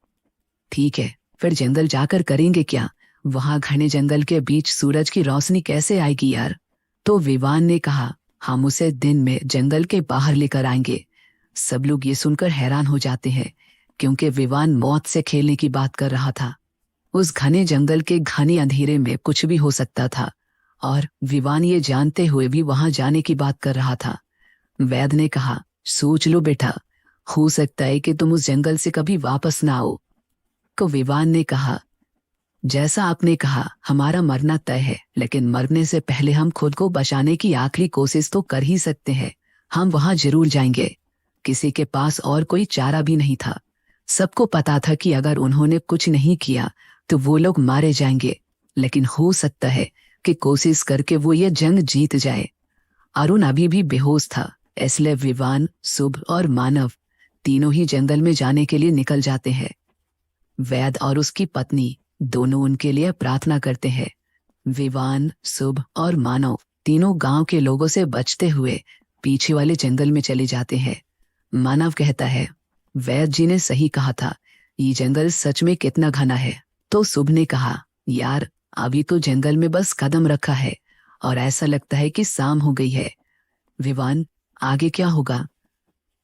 ठीक है, फिर जंगल जाकर करेंगे क्या? वहां घने जंगल के बीच सूरज की रोशनी कैसे आएगी यार? तो विवान ने कहा, हम उसे दिन में जंगल के बाहर लेकर आएंगे। सब लोग ये सुनकर हैरान हो जाते हैं, क्योंकि विवान मौत से खेलने की बात कर रहा था। उस घने जंगल के घने अंधेरे में कुछ भी हो सकता था, और विवान ये जानते हुए भी वहां जाने की बात कर रहा था। वैद ने कहा, सोच लो बेटा, हो सकता है कि तुम उस जंगल से कभी वापस ना आओ। तो विवान ने कहा, जैसा आपने कहा, हमारा मरना तय है, लेकिन मरने से पहले हम खुद को बचाने की आखिरी कोशिश तो कर ही सकते हैं। हम वहां जरूर जाएंगे। किसी के पास और कोई चारा भी नहीं था। सबको पता था कि अगर उन्होंने कुछ नहीं किया तो वो लोग मारे जाएंगे, लेकिन हो सकता है कि कोशिश करके वो ये जंग जीत जाए। अरुण अभी भी बेहोश था, इसलिए विवान, शुभ और मानव तीनों ही जंगल में जाने के लिए निकल जाते हैं। वैद और उसकी पत्नी दोनों उनके लिए प्रार्थना करते हैं। विवान, शुभ और मानव तीनों गांव के लोगों से बचते हुए पीछे वाले जंगल में चले जाते हैं। मानव कहता है, वैद जी ने सही कहा था, ये जंगल सच में कितना घना है। तो शुभ ने कहा, यार अभी तो जंगल में बस कदम रखा है और ऐसा लगता है कि शाम हो गई है। विवान, आगे क्या होगा?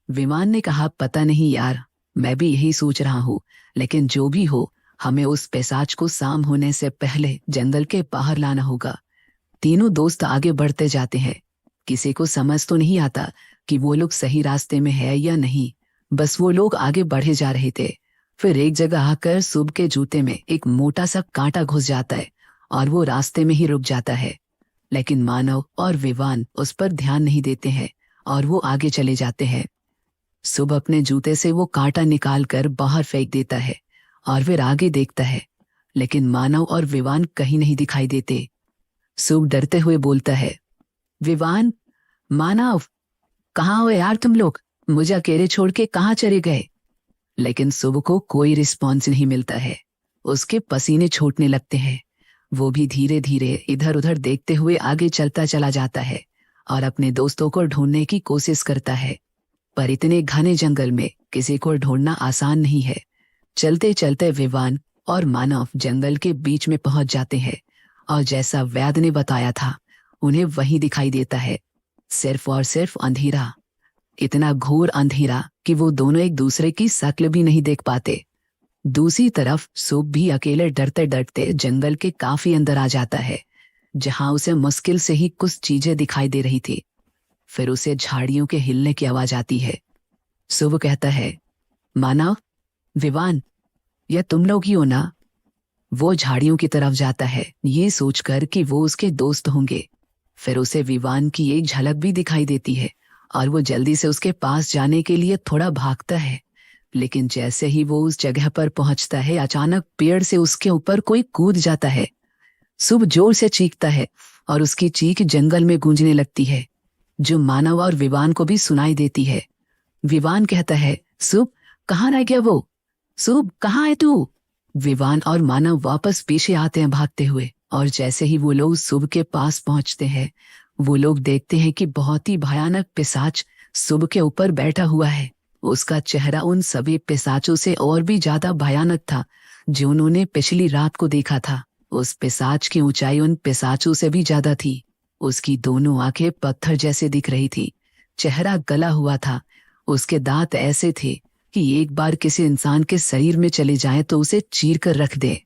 विमान ने कहा, पता नहीं यार, मैं भी यही सोच रहा हूँ, लेकिन जो भी हो, हमें उस पिशाच को शाम होने से पहले जंगल के बाहर लाना होगा। तीनों दोस्त आगे बढ़ते जाते हैं। किसी को समझ तो नहीं आता कि वो लोग सही रास्ते में है या नहीं, बस वो लोग आगे बढ़े जा रहे थे। फिर एक जगह आकर शुभ के जूते में एक मोटा सा कांटा घुस जाता है और वो रास्ते में ही रुक जाता है। लेकिन मानव और विवान उस पर ध्यान नहीं देते हैं और वो आगे चले जाते हैं। शुभ अपने जूते से वो कांटा निकाल कर बाहर फेंक देता है और फिर आगे देखता है, लेकिन मानव और विवान कहीं नहीं दिखाई देते। शुभ डरते हुए बोलता है, विवान, मानव, कहाँ हो यार तुम लोग? मुझे अकेले छोड़ के कहाँ चले गए? लेकिन शुभ को कोई रिस्पॉन्स नहीं मिलता है। उसके पसीने छूटने लगते हैं। वो भी धीरे धीरे इधर उधर देखते हुए आगे चलता चला जाता है और अपने दोस्तों को ढूंढने की कोशिश करता है। पर इतने घने जंगल में किसी को ढूंढना आसान नहीं है। चलते चलते विवान और मानव जंगल के बीच में पहुंच जाते हैं और जैसा वैद ने बताया था, उन्हें वहीं दिखाई देता है, सिर्फ और सिर्फ अंधेरा। इतना घोर अंधेरा कि वो दोनों एक दूसरे की शक्ल भी नहीं देख पाते। दूसरी तरफ शुभ भी अकेले डरते डरते जंगल के काफी अंदर आ जाता है, जहां उसे मुश्किल से ही कुछ चीजें दिखाई दे रही थी। फिर उसे झाड़ियों के हिलने की आवाज आती है। शुभ कहता है, मानव, विवान, या तुम लोग ही हो ना? वो झाड़ियों की तरफ जाता है, ये सोचकर कि वो उसके दोस्त होंगे। फिर उसे विवान की एक झलक भी दिखाई देती है और वो जल्दी से उसके पास जाने के लिए थोड़ा भागता है। लेकिन जैसे ही वो उस जगह पर पहुंचता है, अचानक पेड़ से उसके ऊपर कोई कूद जाता है। शुभ जोर से चीखता है और उसकी चीख जंगल में गूंजने लगती है, जो मानव और विवान को भी सुनाई देती है। विवान कहता है, शुभ, कहाँ रह गया वो? शुभ, कहाँ है तू? विवान और मानव वापस पीछे आते हैं भागते हुए, और जैसे ही वो लोग शुभ के पास पहुंचते हैं, वो लोग देखते हैं कि बहुत ही भयानक पिशाच शुभ के ऊपर बैठा हुआ है। उसका चेहरा उन सभी पिशाचों से और भी ज्यादा भयानक था जो उन्होंने पिछली रात को देखा था। उस पिशाच की ऊंचाई उन पिशाचों से भी ज्यादा थी। उसकी दोनों आंखें पत्थर जैसे दिख रही थी। चेहरा गला हुआ था। उसके दांत ऐसे थे कि एक बार किसी इंसान के शरीर में चले जाएं तो उसे चीर कर रख दे।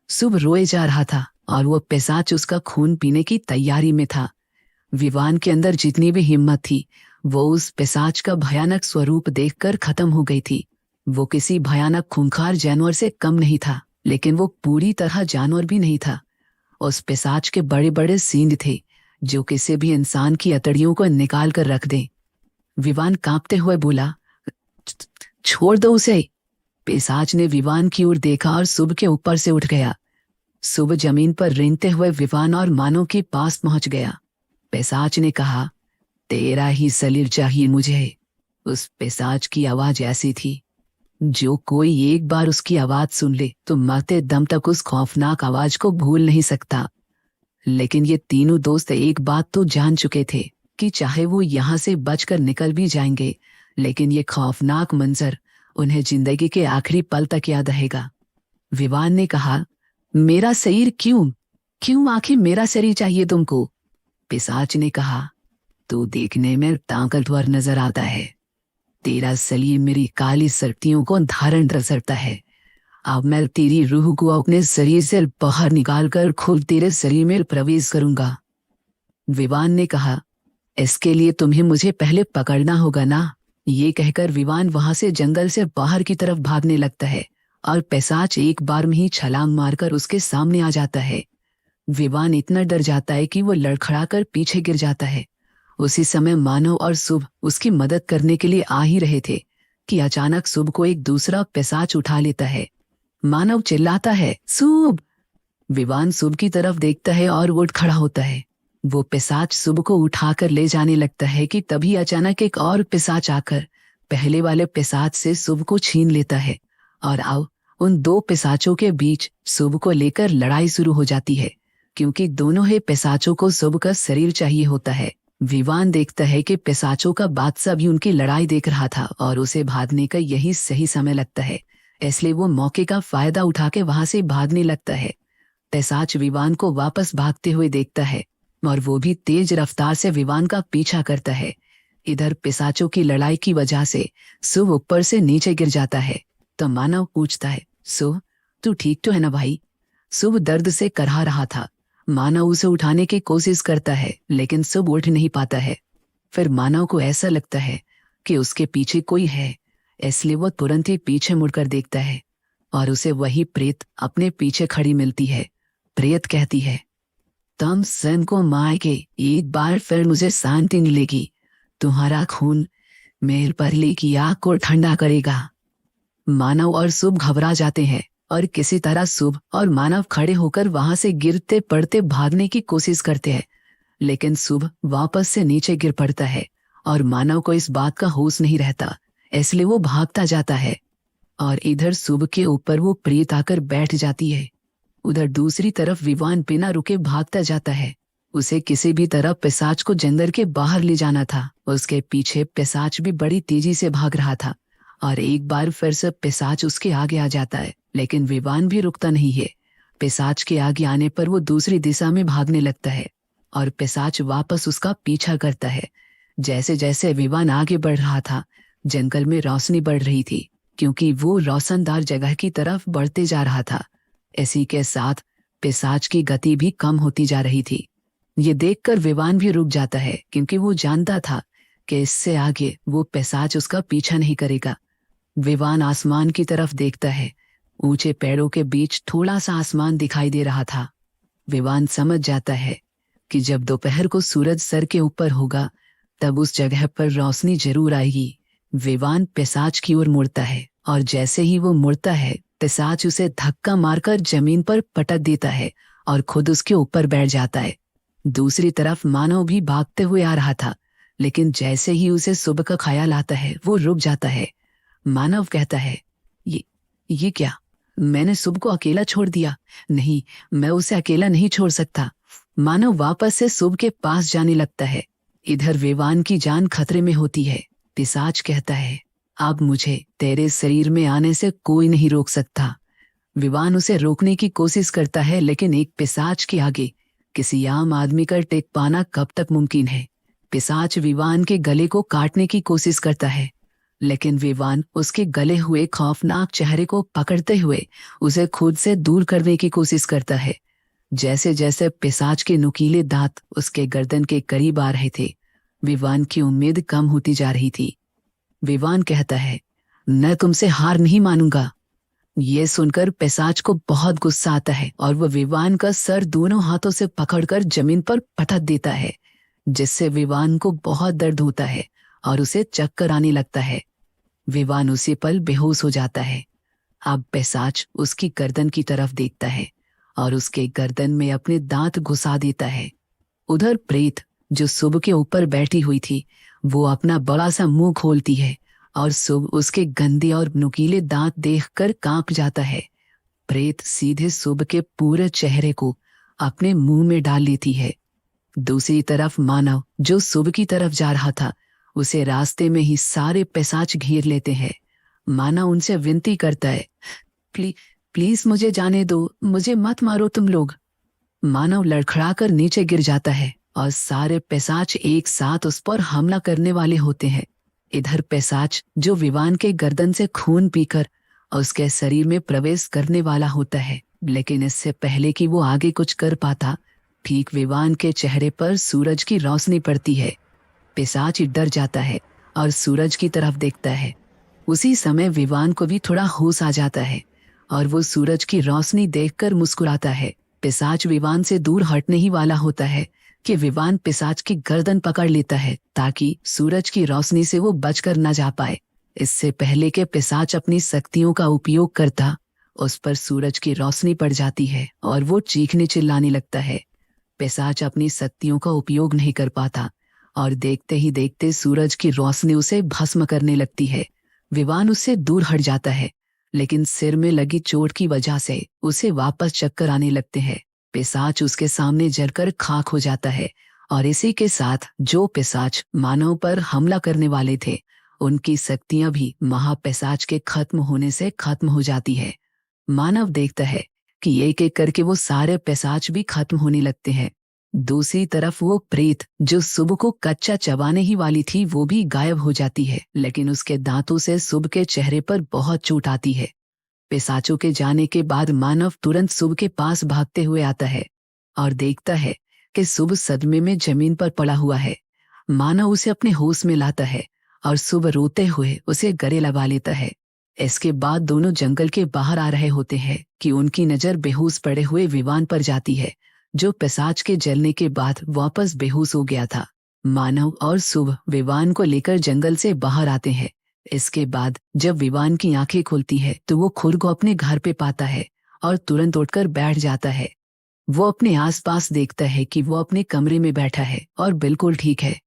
शुभ रोए जा रहा था और वो पिशाच उसका खून पीने की तैयारी में था। विवान के अंदर जितनी भी हिम्मत थी, वो उस पिशाच का भयानक स्वरूप देखकर खत्म हो गई थी। वो किसी भयानक खूंखार जानवर से कम नहीं था, लेकिन वो पूरी तरह जानवर भी नहीं था। उस पिशाच के बड़े बड़े सींग थे जो किसी भी इंसान की अतड़ियों को निकाल कर रख दे। विवान कांपते हुए बोला, छोड़ दो उसे। पिशाच ने विवान की ओर देखा और शुभ के ऊपर से उठ गया। शुभ जमीन पर रेंगते हुए विवान और मानव के पास पहुंच गया। पिशाच ने कहा, तेरा ही शरीर चाहिए मुझे। उस पिशाच की आवाज ऐसी थी, जो कोई एक बार उसकी आवाज सुन ले तो मरते दम तक उस खौफनाक आवाज को भूल नहीं सकता। लेकिन ये तीनों दोस्त एक बात तो जान चुके थे कि चाहे वो यहाँ से बचकर निकल भी जाएंगे, लेकिन ये खौफनाक मंजर उन्हें जिंदगी के आखिरी पल तक याद रहेगा। विवान ने कहा, मेरा शरीर क्यों क्यों आखिर मेरा शरीर चाहिए तुमको? पिशाच ने कहा, तू देखने में ताकतवर नजर आता है, तेरा शरीर मेरी काली शक्तियों को धारण कर सकता है। अब मैं तेरी रूह को अपने शरीर से बाहर निकालकर खुद तेरे शरीर में प्रवेश करूंगा। विवान ने कहा, इसके लिए तुम्हें मुझे पहले पकड़ना होगा ना। ये कहकर विवान वहां से जंगल से बाहर की तरफ भागने लगता है और पिशाच एक बार में ही छलांग मारकर उसके सामने आ जाता है। विवान इतना डर जाता है कि वो लड़खड़ाकर पीछे गिर जाता है। उसी समय मानव और शुभ उसकी मदद करने के लिए आ ही रहे थे कि अचानक शुभ को एक दूसरा पिशाच उठा लेता है। मानव चिल्लाता है, शुभ! विवान शुभ की तरफ देखता है और उठ खड़ा होता है। वो पिशाच शुभ को उठाकर ले जाने लगता है कि तभी अचानक एक और पिशाच आकर पहले वाले पिशाच से शुभ को छीन लेता है और अब उन दो पिशाचों के बीच शुभ को लेकर लड़ाई शुरू हो जाती है, क्योंकि दोनों ही पिशाचों को शुभ का शरीर चाहिए होता है। विवान देखता है कि पिशाचों का बादशाह भी उनकी लड़ाई देख रहा था और उसे भागने का यही सही समय लगता है, इसलिए वो मौके का फायदा उठा के वहां से भागने लगता है। पिशाच विवान को वापस भागते हुए देखता है और वो भी तेज रफ्तार से विवान का पीछा करता है। इधर पिशाचों की लड़ाई की वजह से शुभ ऊपर से नीचे गिर जाता है तो मानव पूछता है, शुभ, तू ठीक तो है ना भाई? शुभ दर्द से करहा रहा था। मानव उसे उठाने की कोशिश करता है लेकिन शुभ उठ नहीं पाता है। फिर मानव को ऐसा लगता है कि उसके पीछे कोई है, इसलिए वो तुरंत ही पीछे मुड़कर देखता है और उसे वही प्रेत अपने पीछे खड़ी मिलती है। प्रेत कहती है, तुम स्वयं को मार के एक बार फिर मुझे शांति मिलेगी। तुम्हारा खून मेरे परले की आग को ठंडा करेगा। मानव और शुभ घबरा जाते हैं और किसी तरह शुभ और मानव खड़े होकर वहां से गिरते पड़ते भागने की कोशिश करते हैं, लेकिन शुभ वापस से नीचे गिर पड़ता है और मानव को इस बात का होश नहीं रहता, इसलिए वो भागता जाता है और इधर शुभ के ऊपर वो प्रेत आकर बैठ जाती है। उधर दूसरी तरफ विवान बिना रुके भागता जाता है। उसे किसी भी तरह पिशाच को जंगल के बाहर ले जाना था। उसके पीछे पिशाच भी बड़ी तेजी से भाग रहा था और एक बार फिर से पिशाच उसके आगे आ जाता है, लेकिन विवान भी रुकता नहीं है। पिशाच के आगे आने पर वो दूसरी दिशा में भागने लगता है और पिशाच वापस उसका पीछा करता है। जैसे जैसे विवान आगे बढ़ रहा था, जंगल में रोशनी बढ़ रही थी, क्योंकि वो रोशनदार जगह की तरफ बढ़ते जा रहा था। इसी के साथ पिशाच की गति भी कम होती जा रही थी। ये देखकर विवान भी रुक जाता है, क्योंकि वो जानता था कि इससे आगे वो पिशाच उसका पीछा नहीं करेगा। विवान आसमान की तरफ देखता है। ऊंचे पेड़ों के बीच थोड़ा सा आसमान दिखाई दे रहा था। विवान समझ जाता है कि जब दोपहर को सूरज सर के ऊपर होगा तब उस जगह पर रोशनी जरूर आएगी। विवान पिशाच की ओर मुड़ता है और जैसे ही वो मुड़ता है, पिशाच उसे धक्का मारकर जमीन पर पटक देता है और खुद उसके ऊपर बैठ जाता है। दूसरी तरफ मानव भी भागते हुए आ रहा था, लेकिन जैसे ही उसे सुबह का ख्याल आता है वो रुक जाता है। मानव कहता है, ये क्या? मैंने सुबह को अकेला छोड़ दिया। नहीं, मैं उसे अकेला नहीं छोड़ सकता। मानव वापस से सुबह के पास जाने लगता है। इधर विवान की जान खतरे में होती है। पिशाच कहता है, अब मुझे तेरे शरीर में आने से कोई नहीं रोक सकता। विवान उसे रोकने की कोशिश करता है, लेकिन एक पिशाच के आगे किसी आम आदमी का टिक पाना कब तक मुमकिन है। पिशाच विवान के गले को काटने की कोशिश करता है, लेकिन विवान उसके गले हुए खौफनाक चेहरे को पकड़ते हुए उसे खुद से दूर करने की कोशिश करता है। जैसे जैसे पिशाच के नुकीले दांत उसके गर्दन के करीब आ रहे थे, विवान की उम्मीद कम होती जा रही थी। विवान कहता है, मैं तुमसे हार नहीं मानूंगा। ये सुनकर पिशाच को बहुत गुस्सा आता है और वह विवान का सर दोनों हाथों से पकड़कर जमीन पर पटक देता है, जिससे विवान को बहुत दर्द होता है और उसे चक्कर आने लगता है। विवान उसी पल बेहोश हो जाता है। अब पिशाच उसकी गर्दन की तरफ देखता है और उसके गर्दन में अपने दांत घुसा देता है। उधर प्रेत जो सुबह के ऊपर बैठी हुई थी, वो अपना बड़ा सा मुंह खोलती है और सुबह उसके गंदे और नुकीले दांत देखकर कांप जाता है। प्रेत सीधे सुबह के पूरे चेहरे को अपने मुंह में डाल लेती है। दूसरी तरफ मानव जो सुबह की तरफ जा रहा था, उसे रास्ते में ही सारे पिशाच घेर लेते हैं। मानव उनसे विनती करता है, प्लीज मुझे जाने दो, मुझे मत मारो तुम लोग। मानव लड़खड़ाकर नीचे गिर जाता है और सारे पिशाच एक साथ उस पर हमला करने वाले होते हैं। इधर पिशाच जो विवान के गर्दन से खून पीकर उसके शरीर में प्रवेश करने वाला होता है, लेकिन इससे पहले कि वो आगे कुछ कर पाता, ठीक विवान के चेहरे पर सूरज की रोशनी पड़ती है। पिशाच डर जाता है और सूरज की तरफ देखता है। उसी समय विवान को भी थोड़ा होश आ जाता है और वो सूरज की रोशनी देखकर मुस्कुराता है। पिशाच विवान से दूर हटने ही वाला होता है कि विवान पिशाच की गर्दन पकड़ लेता है ताकि सूरज की रोशनी से वो बचकर न जा पाए। इससे पहले कि पिशाच अपनी शक्तियों का उपयोग करता, उस पर सूरज की रोशनी पड़ जाती है और वो चीखने चिल्लाने लगता है। पिशाच अपनी शक्तियों का उपयोग नहीं कर पाता और देखते ही देखते सूरज की रोशनी उसे भस्म करने लगती है। विवान उससे दूर हट जाता है, लेकिन सिर में लगी चोट की वजह से उसे वापस चक्कर आने लगते हैं। पिशाच उसके सामने जलकर खाक हो जाता है और इसी के साथ जो पिशाच मानव पर हमला करने वाले थे, उनकी शक्तियां भी महापिशाच के खत्म होने से खत्म हो जाती है। मानव देखता है कि एक एक करके वो सारे पिशाच भी खत्म होने लगते हैं। दूसरी तरफ वो प्रेत जो सुबह को कच्चा चबाने ही वाली थी, वो भी गायब हो जाती है, लेकिन उसके दांतों से सुबह के चेहरे पर बहुत चोट आती है। पिशाचों के जाने के बाद मानव तुरंत सुबह के पास भागते हुए आता है और देखता है कि सुबह सदमे में जमीन पर पड़ा हुआ है। मानव उसे अपने होश में लाता है और सुबह रोते हुए उसे गले लगा लेता है। इसके बाद दोनों जंगल के बाहर आ रहे होते हैं कि उनकी नजर बेहोश पड़े हुए विवान पर जाती है, जो पिशाच के जलने के बाद वापस बेहोश हो गया था। मानव और सुबह विवान को लेकर जंगल से बाहर आते हैं। इसके बाद जब विवान की आंखें खुलती है तो वो खुद को अपने घर पे पाता है और तुरंत उठकर बैठ जाता है। वो अपने आसपास देखता है कि वो अपने कमरे में बैठा है और बिल्कुल ठीक है।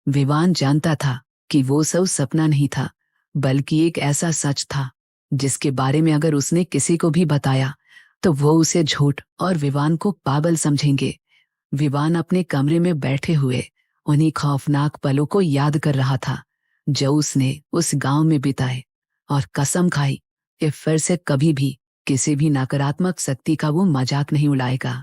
विवान जानता था कि वो सब सपना नहीं था, बल्कि एक ऐसा सच था जिसके बारे में अगर उसने किसी को भी बताया तो वो उसे झूठ और विवान को पागल समझेंगे। विवान अपने कमरे में बैठे हुए उन्हीं खौफनाक पलों को याद कर रहा था जो उसने उस गांव में बिताए, और कसम खाई कि फिर से कभी भी किसी भी नकारात्मक शक्ति का वो मजाक नहीं उड़ाएगा।